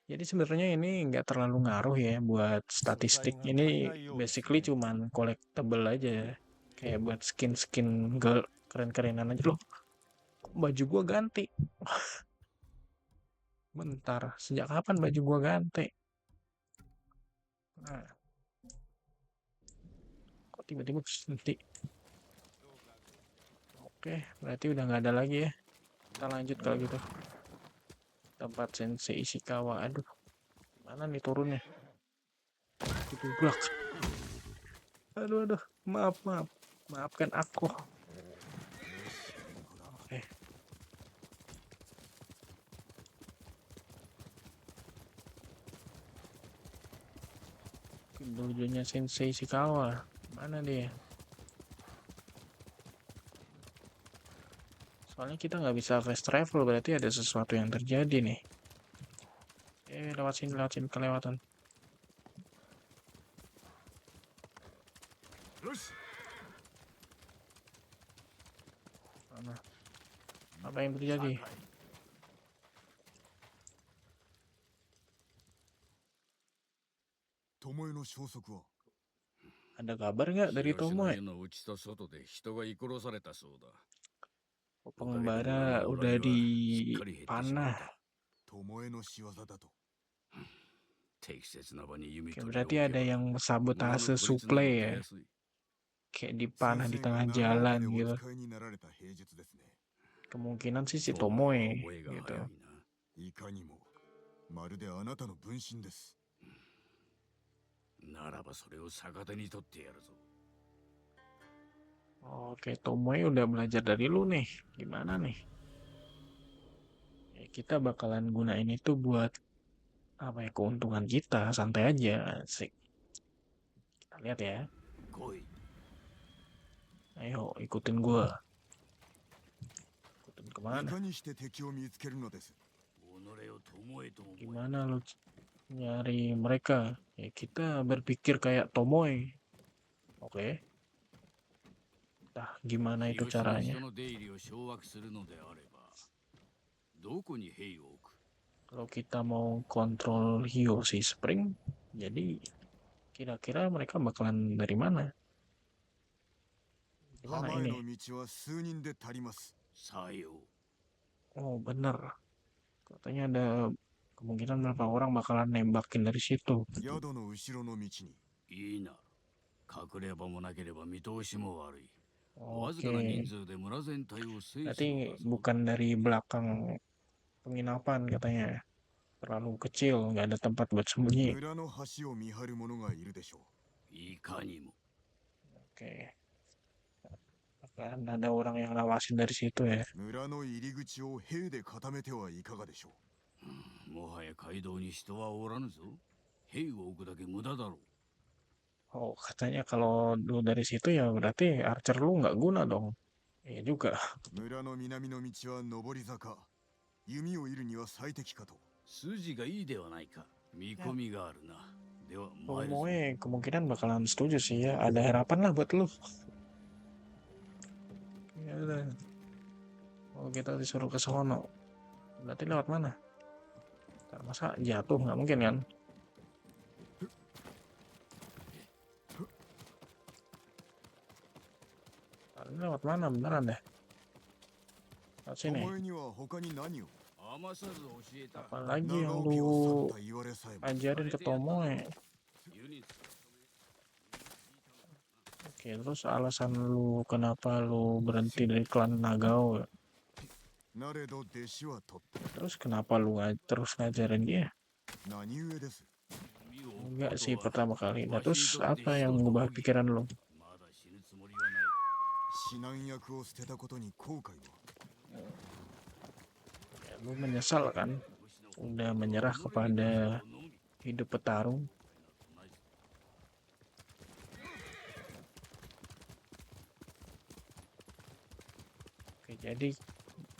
jadi sebenarnya ini nggak terlalu ngaruh ya buat statistik. Ini basically cuman collectible aja ya. Kayak buat skin-skin keren-kerenan aja loh. Baju gua ganti. Bentar, sejak kapan baju gua ganti? Nah, kok tiba-tiba ganti? Oke, berarti udah nggak ada lagi ya. Kita lanjut kalau gitu. Tempat Sensei Ishikawa. Aduh, mana nih turunnya? Ditubrak. Aduh, maaf. Maafkan aku. Oke. Dojonya Sensei Ishikawa. Mana dia? Soalnya kita nggak bisa fast travel, berarti ada sesuatu yang terjadi nih. Lewat sini kelewatan. よし。 Mana? Apa yang terjadi? 巴の消息は Ada kabar nggak dari 広島 Tomoe? への内と外で人が居殺されたそうだ。 Pengembara udah dipanah. 巴の仕業だと 適切な場に弓 Oke, 取り berarti を置け ada ば yang 馬の sabotase 孤立など suplai 出 ya. やすい。 Kayak dipanah di 先生が tengah 長岡 jalan でお gitu. 使いになられた平術ですね Kemungkinan sih si トモエは Tomoe 覚えが gitu. 早いな。いかにもまるであなたの分身です ならばそれを逆手に取ってやるぞ。 Oke, Tomoe udah belajar dari lu nih. Gimana nih? Ya, kita bakalan gunain itu buat apa ya, keuntungan kita. Santai aja. Asik. Kita lihat ya. 来い。 Ayo, ikutin gua. Ikutin い kemana? かにして敵を見つけるのです 己をトモエと思え。 Gimana lu nyari mereka? Ya, kita berpikir kayak Tomoe. Oke. Nah, gimana itu 広島 caranya? 人の出入りを掌握するのであれば、どこに兵を置く？ Kalau kita mau kontrol Hyoshi Spring, jadi kira-kira mereka bakalan dari mana? Gimana 浜へ ini? の道は数人で足ります さよう。 Oh, bener. Katanya ada kemungkinan berapa orang bakalan nembakin dari situ. 宿の後ろの道に いいな。隠れ場もなければ見通しも悪い。わずかな Oke. 人数で村全体を制する Berarti のだぞ。 bukan dari belakang penginapan katanya. Terlalu kecil, nggak ada tempat buat sembunyi. 村の橋を見張る者がいるでしょいかにも。 Oke. Akan ada orang yang ngawasin dari situ ya. う村の入り口を兵で固めてはいかがでしょもはや街道に人はおらぬぞ。兵を置くだけ無駄だろう。 Oh, katanya kalau lu dari situ ya berarti archer lu nggak guna dong. Iya juga. う村の南の道は上り坂弓を射るには最適かと 筋がいいではないか。見込みがあるな。では参るぞ。 Tomoe kemungkinan bakalan setuju sih ya. Ada harapan lah buat lu. Ya udah. Oh, kita disuruh ke sono. Berarti lewat mana? Ntar masa jatuh nggak mungkin kan? Ntar ini lewat mana beneran deh? Lewat sini. 巴には他に何を 余さず教えた。 Apalagi 長 yang 岡を lu 去った言われさえも ajarin ke Tomoe. ユニット Oke, terus alasan lu kenapa lu berhenti dari klan Nagao? なれど弟子は取った Terus kenapa lu terus ngajarin dia? 何故です Enggak sih pertama kali. Nah, terus apa yang mengubah pikiran lu? まだ死ぬつもりはない。指南役を捨てたことに後悔は Ya, lu menyesal kan? Udah menyerah kepada hidup petarung. Oke, jadi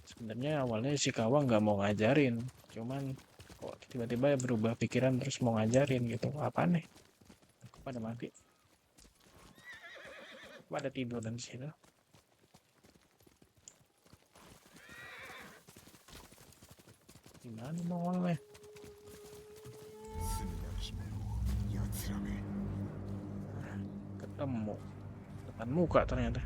sebenarnya awalnya si Kawa nggak mau ngajarin, cuman kok tiba-tiba berubah pikiran terus mau ngajarin gitu. Apa nih? Kok pada mati? Pada tidur dan situ. Gimana mongolnya? 罪なき者を奴らめ Ketemu depan muka ternyata.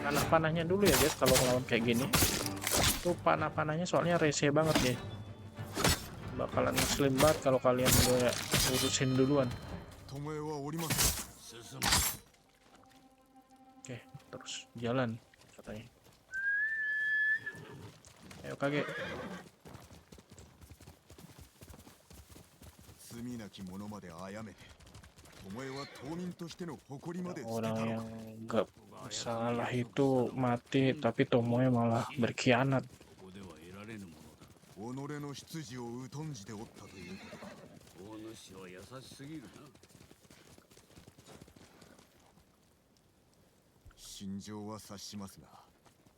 Panah-panahnya dulu ya guys kalau melawan kayak gini. Tuh panah-panahnya soalnya rese banget ya. Bakalan ngeselin banget kalau kalian udah urusin duluan. 巴はおりません 進む。 Oke, terus jalan katanya. Ayo Kage. 罪なき者まで殺めて巴は島民としての誇りまで捨てた Orang の yang か gak salah itu mati tapi Tomoe malah berkhianat. ここでは得られぬものだ。己の出自を疎んじておったということか大主は優しすぎるな。心情は察しますが、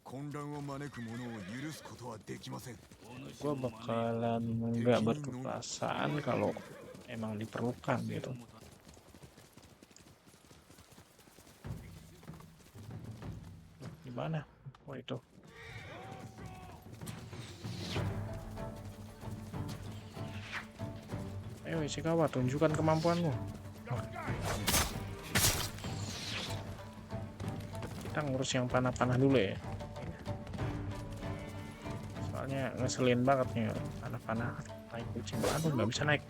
混乱を招く者を許すことはできません。 Gue bakalan nggak berkekuasaan kalau emang diperlukan gitu. Gimana? Oh itu. Ayo Ishikawa, tunjukkan kemampuanmu. Kita ngurus yang panah-panah dulu ya. Soalnya ngeselin banget nih panah-panah naik kucing. Aduh, nggak bisa naik.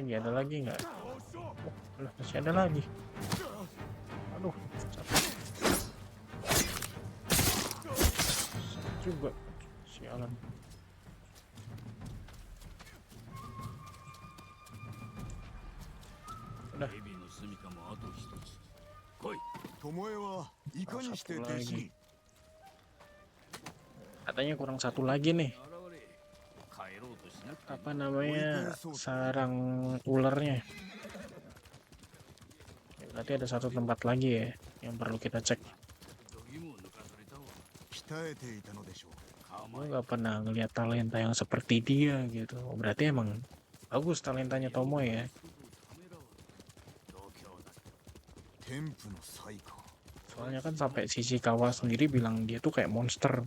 Ada lagi nggak? Oh, masih ada lagi. Aduh, sakit juga, sialan. Udah. Satu lagi. Katanya kurang satu lagi nih. Apa namanya, sarang ularnya. Ya, berarti ada satu tempat lagi ya yang perlu kita cek. Gue gak pernah ngeliat talenta yang seperti dia gitu. Berarti emang bagus talentanya Tomoe ya. Soalnya kan sampai Ishikawa sendiri bilang dia tuh kayak monster.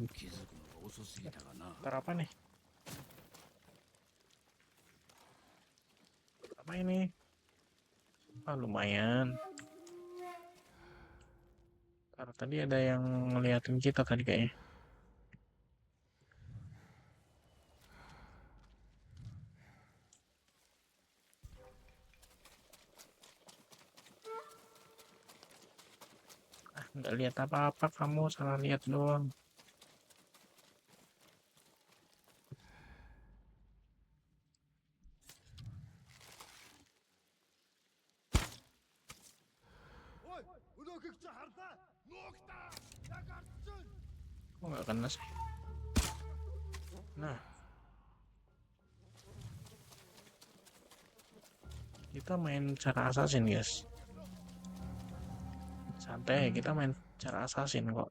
Ntar apa nih? Apa ini? Ah, lumayan. Karena tadi ada yang ngeliatin kita tadi kayaknya. Ah, nggak lihat apa-apa, kamu salah lihat doang. Kok nggak kena sih? Nah, kita main cara assassin guys. Santai, kita main cara assassin kok.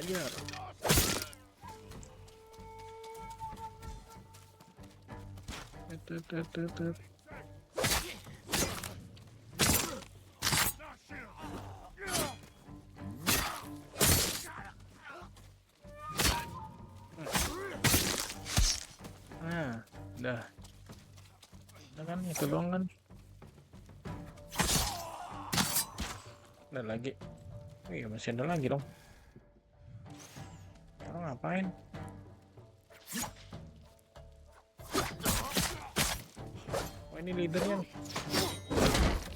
Ajar. Nah, udah. Udah kan, itu doang kan. Ada lagi. Oh iya, masih ada lagi dong. Orang ngapain? Oh, ini leadernya nih.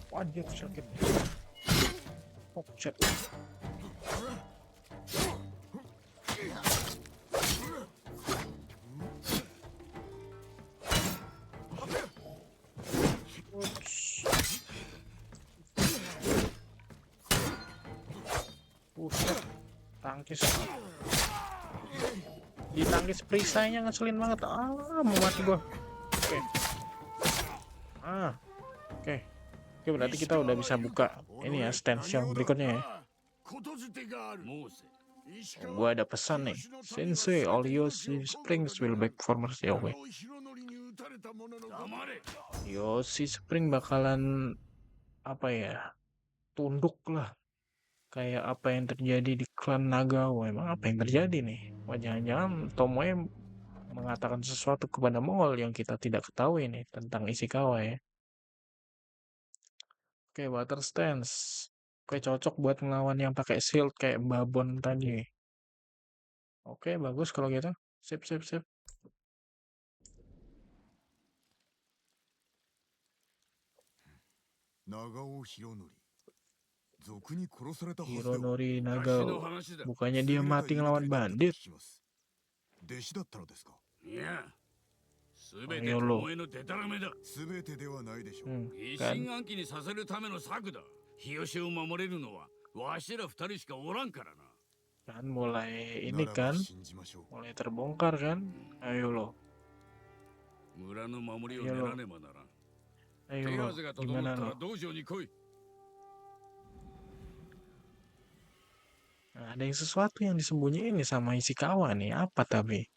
Wajib sakit. Oh, shit. Ups. Buset. Tangkis. Ditangkis perisainya ngeselin banget. Ah, mau mati gua. Oke. Oke, berarti kita udah bisa buka ini ya, stance yang berikutnya ya. Gua ada pesan nih. Sensei, all Yoshi Springs will back for mercy. Oke. Yoshi Spring bakalan apa ya? Tunduk lah. Kayak apa yang terjadi di klan Nagawa. Emang apa yang terjadi nih? Wah, jangan-jangan Tomoe mengatakan sesuatu kepada Mongol yang kita tidak ketahui nih tentang Ishikawa ya. Oke, water stance. Oke, cocok buat ngelawan yang pakai shield kayak babon tadi. Oke, bagus kalau gitu. Sip, sip, sip. 長尾博則賊に殺されたはずでは Hironori 昔の Nagao. 話だ。 Bukannya 優 dia れた mati 犬 ngelawan 飼いだったと bandit. 聞きます弟子だったのですかいや、すべて Ayo 巴 lo. のデタラメだ。 全てではないでしょう、 疑 Kan? 心暗鬼にさせるための策だ。日吉を守れるのはわしら二人しかおらんからな。 Kan mulai な ini らば kan, 信じましょう mulai terbongkar kan? Ayo lo. 村の守りをいや練らねばならん。 Ayo 手 lo. 数が整っ Gimana たら lo? 道場に来い。 Nah, ada yang sesuatu yang disembunyiin nih sama Ishikawa nih. Apa tapi?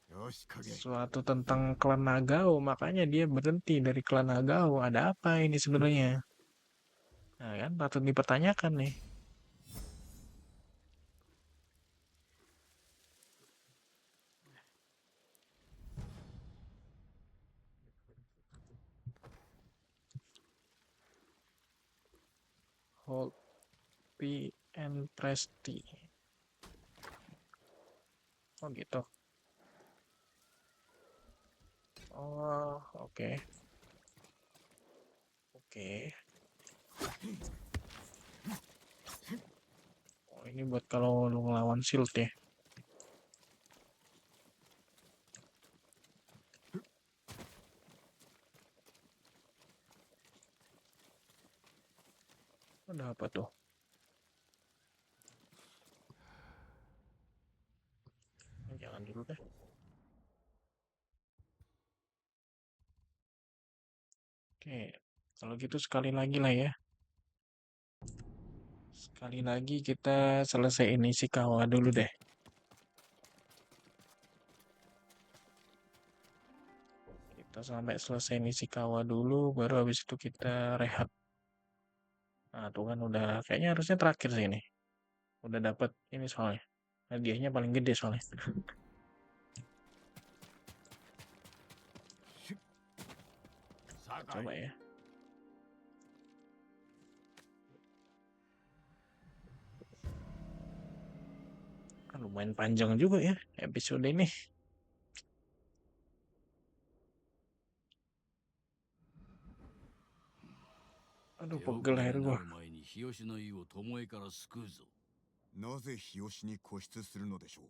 よし影 Sesuatu tentang klan Nagao. Makanya dia berhenti dari klan Nagao. Ada apa ini sebenarnya? Nah kan, patut dipertanyakan nih. Hold P and press T. Oh gitu. Oh, oke. Oke. Oh, ini buat kalau lu ngelawan shield ya. Ada apa tuh? Jangan dulu deh. Oke, kalau gitu sekali lagi lah ya. Sekali lagi kita selesaiin Ishikawa dulu deh. Kita sampai selesai Ishikawa dulu, baru habis itu kita rehat. Nah, tuh kan udah, kayaknya harusnya terakhir sih ini. Udah dapat ini soalnya. Hadiahnya paling gede soalnya. Coba ya. Kan lumayan panjang juga ya episode ini. Aduh, 手遅 pegel れ air に gua. なる前に日吉の湯を巴から救うぞ。なぜ日吉に固執するのでしょう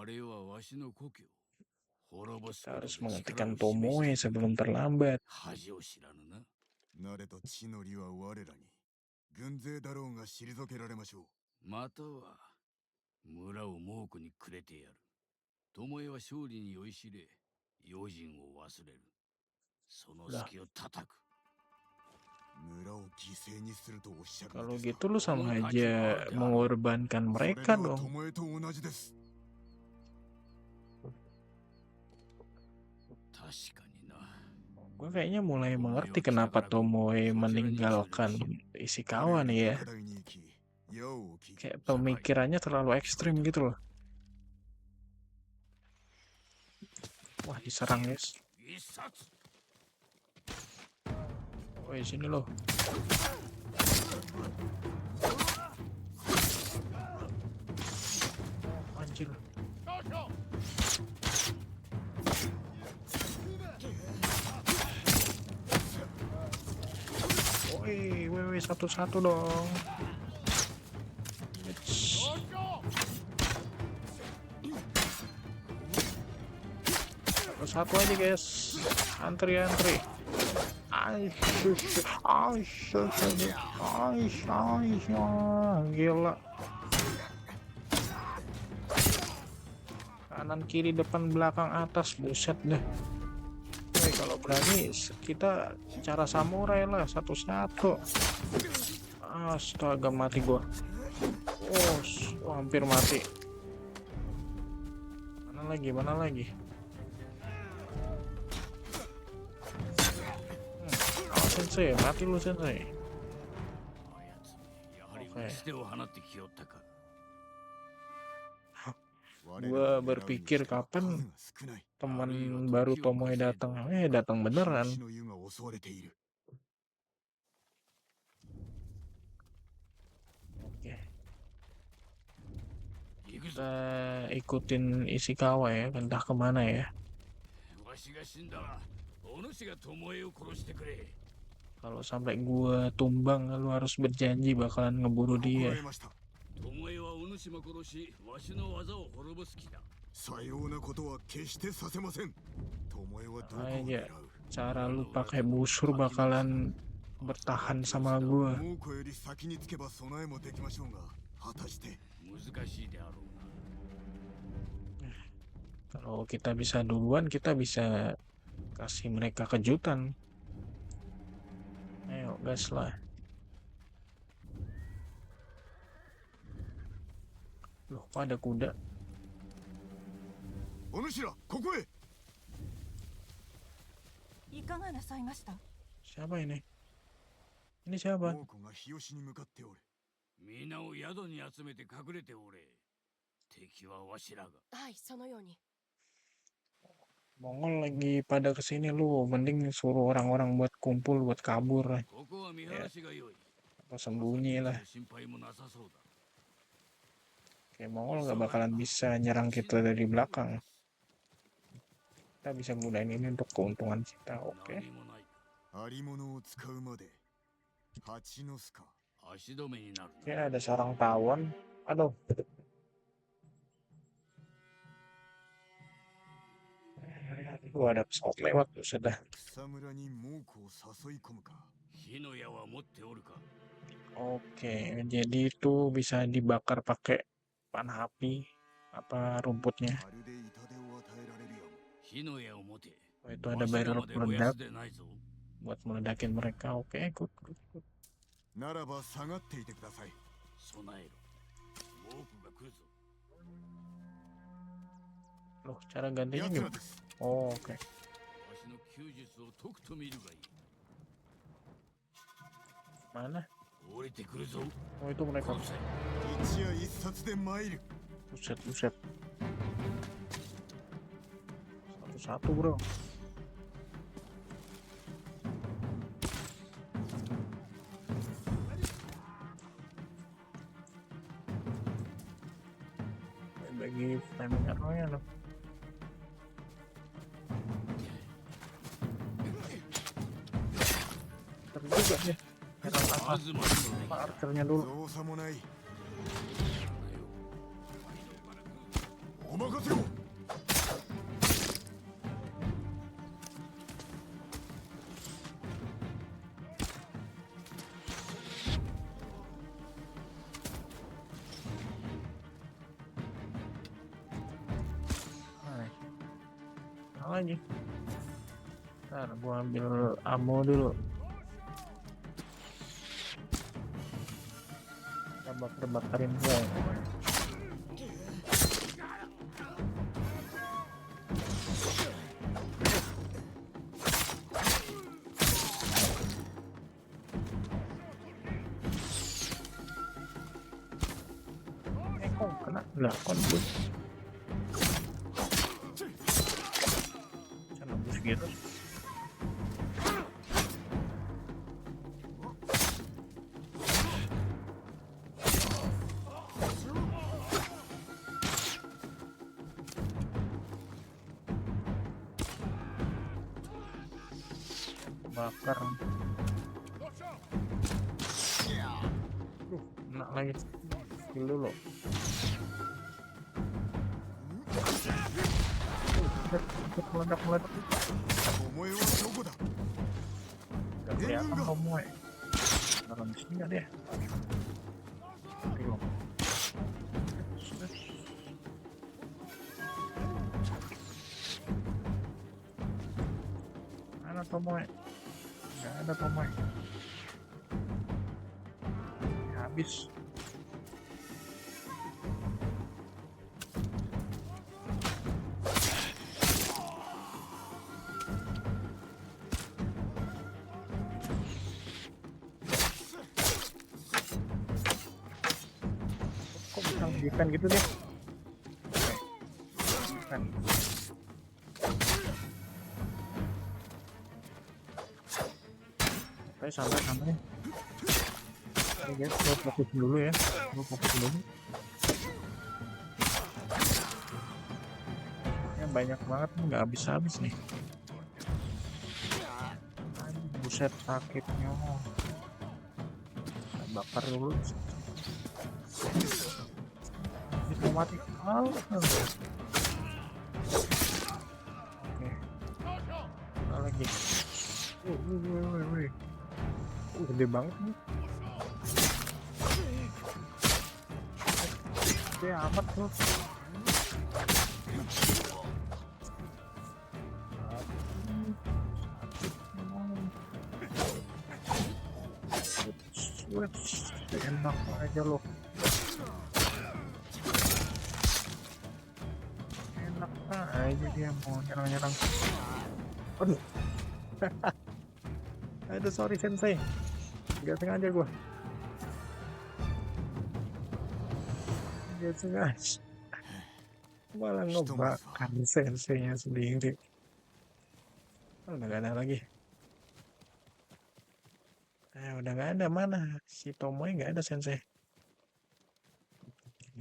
あれはわしの故郷。滅ぼす Kita ことで harus 力を menghentikan 示 Tomoe してくれ sebelum terlambat. 恥を知らぬな。なれと地の利は我らに軍勢だろうが退けられましょうまたは村を猛虎にくれてやる。巴は勝利に酔いしれ、用心を忘れる。その隙を叩く。村を犠牲にするとおっしゃる Kalau のですか gitu lu sama aja mengorbankan それ mereka では dong. 巴と同じです 確かにな。 Gue kayaknya mulai mengerti kenapa Tomoe meninggalkan Ishikawa nih ya. 課題に行き矢を置き Kayak pemikirannya terlalu ekstrim gitu loh. Wah, diserang guys. 一冊 Woi, sini loh. Anjir. Woi, satu-satu dong. Eits. Satu aja guys. Antri. Gila. Kanan kiri depan belakang atas, buset deh. Woi, kalau berani kita cara samurai lah, satu-satu. Astaga, mati gua. Oh, hampir mati. Mana lagi? Sensei, mati lu sensei. あやつめ、やはり打ち手を放ってきよったか。Gua berpikir kapan teman baru Tomoe datang. Datang beneran. Oke. Kita ikutin Ishikawa ya, entah kemana ya. Kalau sampai gua tumbang, lu harus berjanji bakalan ngeburu dia. さようなことは決してさせません。巴はどこを Aja 狙う cara lu pakai busur bakalan bertahan sama gua. 猛虎より先につけば備えもできましょうが、果たして Kalau kita bisa duluan, kita bisa kasih mereka kejutan. Ayo gas lah. Loh, kok ada kuda? お主らここへ。いかがなさいました？ Siapa ini? Ini siapa? 猛虎が日吉に向かっておる。皆を宿に集めて隠れておれ。敵はわしらが。はい、そのように。 Mongol lagi pada kesini, lu mending suruh orang-orang buat kumpul, buat kabur. ここは見晴らしが良い。 Atau sembunyi lah. 心配もなさそうだ。 Kayak Mongol gak bakalan bisa nyerang kita dari belakang. Kita bisa gunain ini untuk keuntungan kita, oke? 何もない。ありものを使うまで。蜂の巣か。足止めになる。 Oke, ada sarang tawon. Aduh. Ada pesawat lewat tuh sudah. 草むらに猛虎を誘い込むか。火の矢は持っておるか。 Oke, jadi itu bisa dibakar pakai panah api apa rumputnya. まるで痛手を与えられるやも。火の矢を持て。 Oh, itu ada barrel わしらまで燃や peledak すでないぞ。 buat meledakin mereka. Oke, good. ならば下がっていてください。備えろ。猛虎が来るぞ。 Loh, cara gantinya 奴ら gimana? です。 Oh, oke. わしの弓術を解くと見るがいい。 Mana? 降りてくるぞ。 Oh, itu mereka. 殺せ。一夜一冊で参る。 Buset. Satu-satu, bro. Bagi flaming arrow-nya loh. Terus juga nih. Nyerang apa? まずまずの出来だ。 Archernya dulu. 造作もない。お任せを。 Nah, lagi. Ntar gua ambil ammo dulu. Kita bakar-bakarin gua. Kok kena? Lah, kon gue. Nembus gitu. Bakar. Enak lagi. Kill dulu. Meledak. お前はどこだ。 Gak kelihatan kamu, dalam sini gak dia? Ayo. Mana Tomoe? Gak ada Tomoe. Habis. Kok bisa ngedikan gitu deh? Kan. Oke, santai. Oke guys, gue fokus dulu ya. Ya banyak banget nih, nggak habis-habis nih. Anjing, buset sakitnya. Saya bakar dulu. Ini mau mati. Oke. Ada lagi. Wih. Gede banget nih. Gede amat tuh. Enak aja loh. Enak aja dia mau nyerang. Aduh. Aduh, sorry sensei. Gak sengaja gua. Gak sengaja. Malah ngebakar senseinya sendiri. Udah gak ada lagi. Udah gak ada, mana si Tomoe gak ada sensei.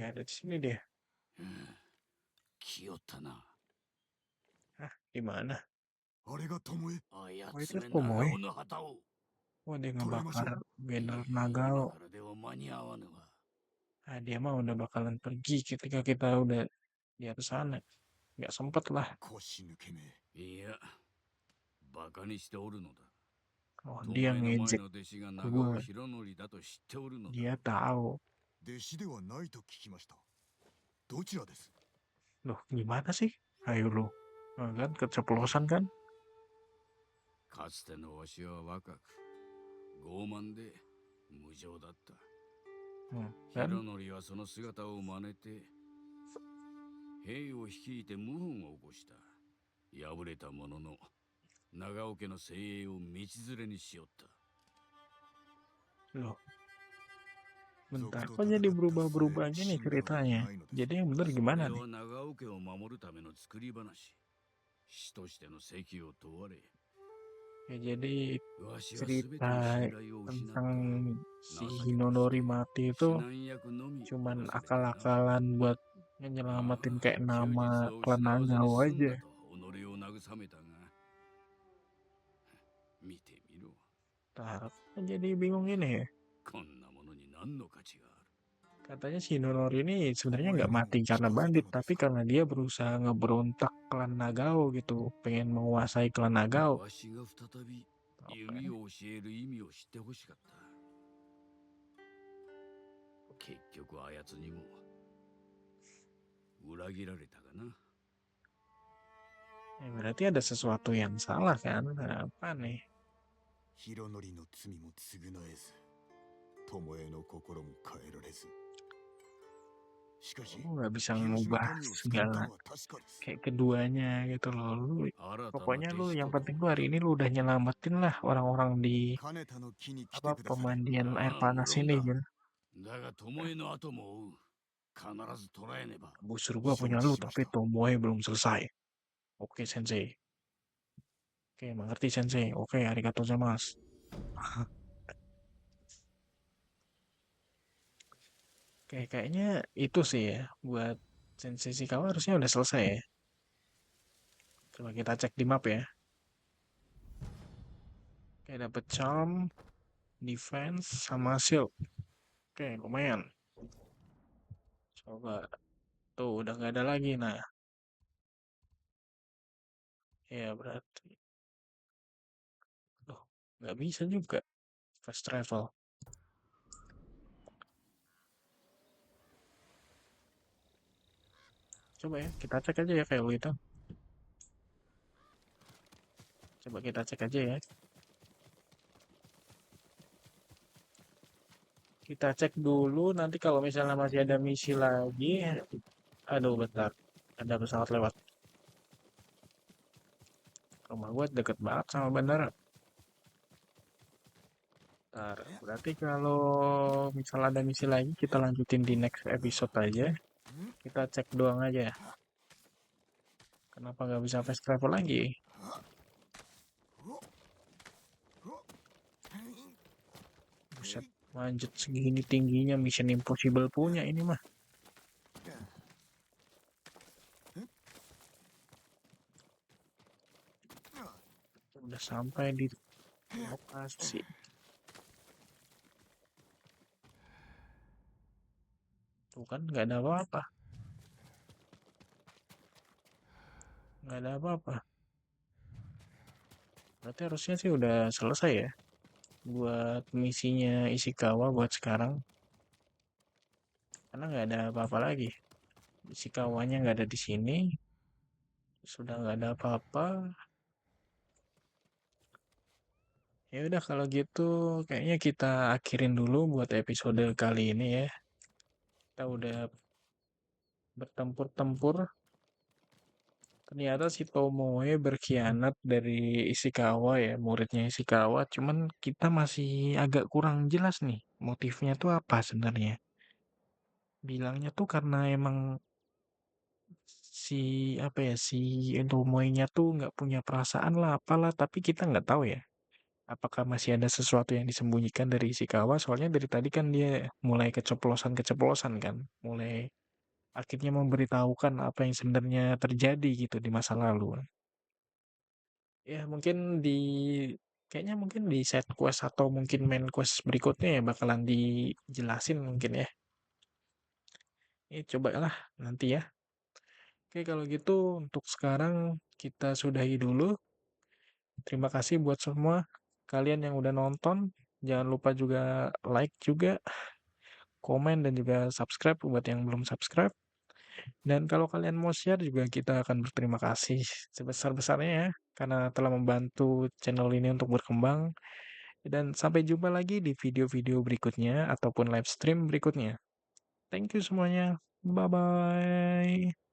Gak ada di sini dia. Hah, di mana? あれが巴 Oh, itu Tomoe. Oh, dia ngebakar banner Nagao. Dia mah udah bakalan pergi ketika kita udah di atas sana. Gak sempet lah. 腰抜けめ いや、バカにしておるのだ。 Oh, 巴 dia の前 ngejek の弟子が長尾 gua. 博則だと知っておるのだ。 Dia tahu. 弟子ではないと聞きましたどちらです Loh, gimana sih? Ayo lu. Nah, kan keceplosan kan? かつてのわしは若く、傲慢で無情だった。 Kan? 博則はその姿を真似て、兵を率いて謀反を起こした。敗れたものの、長尾家の精鋭を道連れにしよった。 Loh. Bentar, kok jadi berubah-berubah gini ceritanya? Jadi yang bener gimana それ nih? は長尾家を守るための作り話。師としての責を問われ、 Ya jadi わしは全ての cerita 信頼を失った。 tentang si Hinonori mati itu 指南役のみ cuman 殺されたな。 akal-akalan buat nyelamatin kayak nama klan Nagao aja. 己を慰めたが、見てみろ。 Ntar, jadi bingung ini ya. こんなものに何の価値がある。 Katanya si Hinonori ini sebenarnya nggak mati karena bandit, tapi karena dia berusaha ngeberontak klan Nagao gitu, pengen menguasai klan Nagao. わしが再び弓を教える意味を知ってほしかった。結局あやつにも裏切られたがな。 Berarti ada sesuatu yang salah kan? Apa nih? 博則の罪も償えず巴の心も変えられずしかし Lu nggak bisa 広島 ngubah 民を救った segala のは確かです kayak keduanya gitu loh. Lu 新たな pokoknya 弟 lu 子 yang と penting lu hari ini lu udah nyelamatin lah orang-orang di 金田の木に来て apa ください pemandian air ああ、 panas 無論 ini だ。 kan. だが巴の後も追う。必ず捕らえねば。 Busur gua punya lu tapi Tomoe belum selesai. Oke sensei. Oke, mengerti sensei. Oke, arigatou gozaimasu. Oke, kayaknya itu sih ya buat Sensei Shikawa harusnya udah selesai ya. Coba kita cek di map ya. Oke, dapet charm, defense, sama shield. Oke, lumayan. Coba. Tuh, udah nggak ada lagi. Nah. Ya, berarti. Loh, nggak bisa juga. Fast travel. Coba ya, kita cek aja ya kayak itu. Coba kita cek aja ya. Kita cek dulu, nanti kalau misalnya masih ada misi lagi. Aduh, bentar. Ada pesawat lewat. Rumah gue deket banget sama bandara. Bentar, berarti kalau misalnya ada misi lagi, kita lanjutin di next episode aja. Kita cek doang aja. Kenapa nggak bisa fast travel lagi? Buset, manjat segini tingginya Mission Impossible punya ini mah. Udah sampai di lokasi. Tuh kan nggak ada apa-apa. Nggak ada apa-apa. Berarti harusnya sih udah selesai ya. Buat misinya Ishikawa buat sekarang. Karena nggak ada apa-apa lagi. Ishikawanya nggak ada di sini. Sudah nggak ada apa-apa. Ya udah kalau gitu kayaknya kita akhirin dulu buat episode kali ini ya. Kita udah bertempur-tempur. Ternyata si Tomoe berkhianat dari Ishikawa ya, muridnya Ishikawa. Cuman kita masih agak kurang jelas nih motifnya tuh apa sebenarnya. Bilangnya tuh karena emang si apa ya si Tomoe-nya tuh nggak punya perasaan lah apalah, tapi kita nggak tahu ya. Apakah masih ada sesuatu yang disembunyikan dari Ishikawa? Soalnya dari tadi kan dia mulai keceplosan-keceplosan kan, mulai akhirnya memberitahukan apa yang sebenarnya terjadi gitu di masa lalu. Ya mungkin kayaknya mungkin di side quest atau mungkin main quest berikutnya ya bakalan dijelasin mungkin ya. Cobalah nanti ya. Oke kalau gitu untuk sekarang kita sudahi dulu. Terima kasih buat semua kalian yang udah nonton. Jangan lupa juga like juga, komen dan juga subscribe buat yang belum subscribe. Dan kalau kalian mau share juga kita akan berterima kasih sebesar-besarnya ya karena telah membantu channel ini untuk berkembang. Dan sampai jumpa lagi di video-video berikutnya ataupun live stream berikutnya. Thank you semuanya. Bye-bye.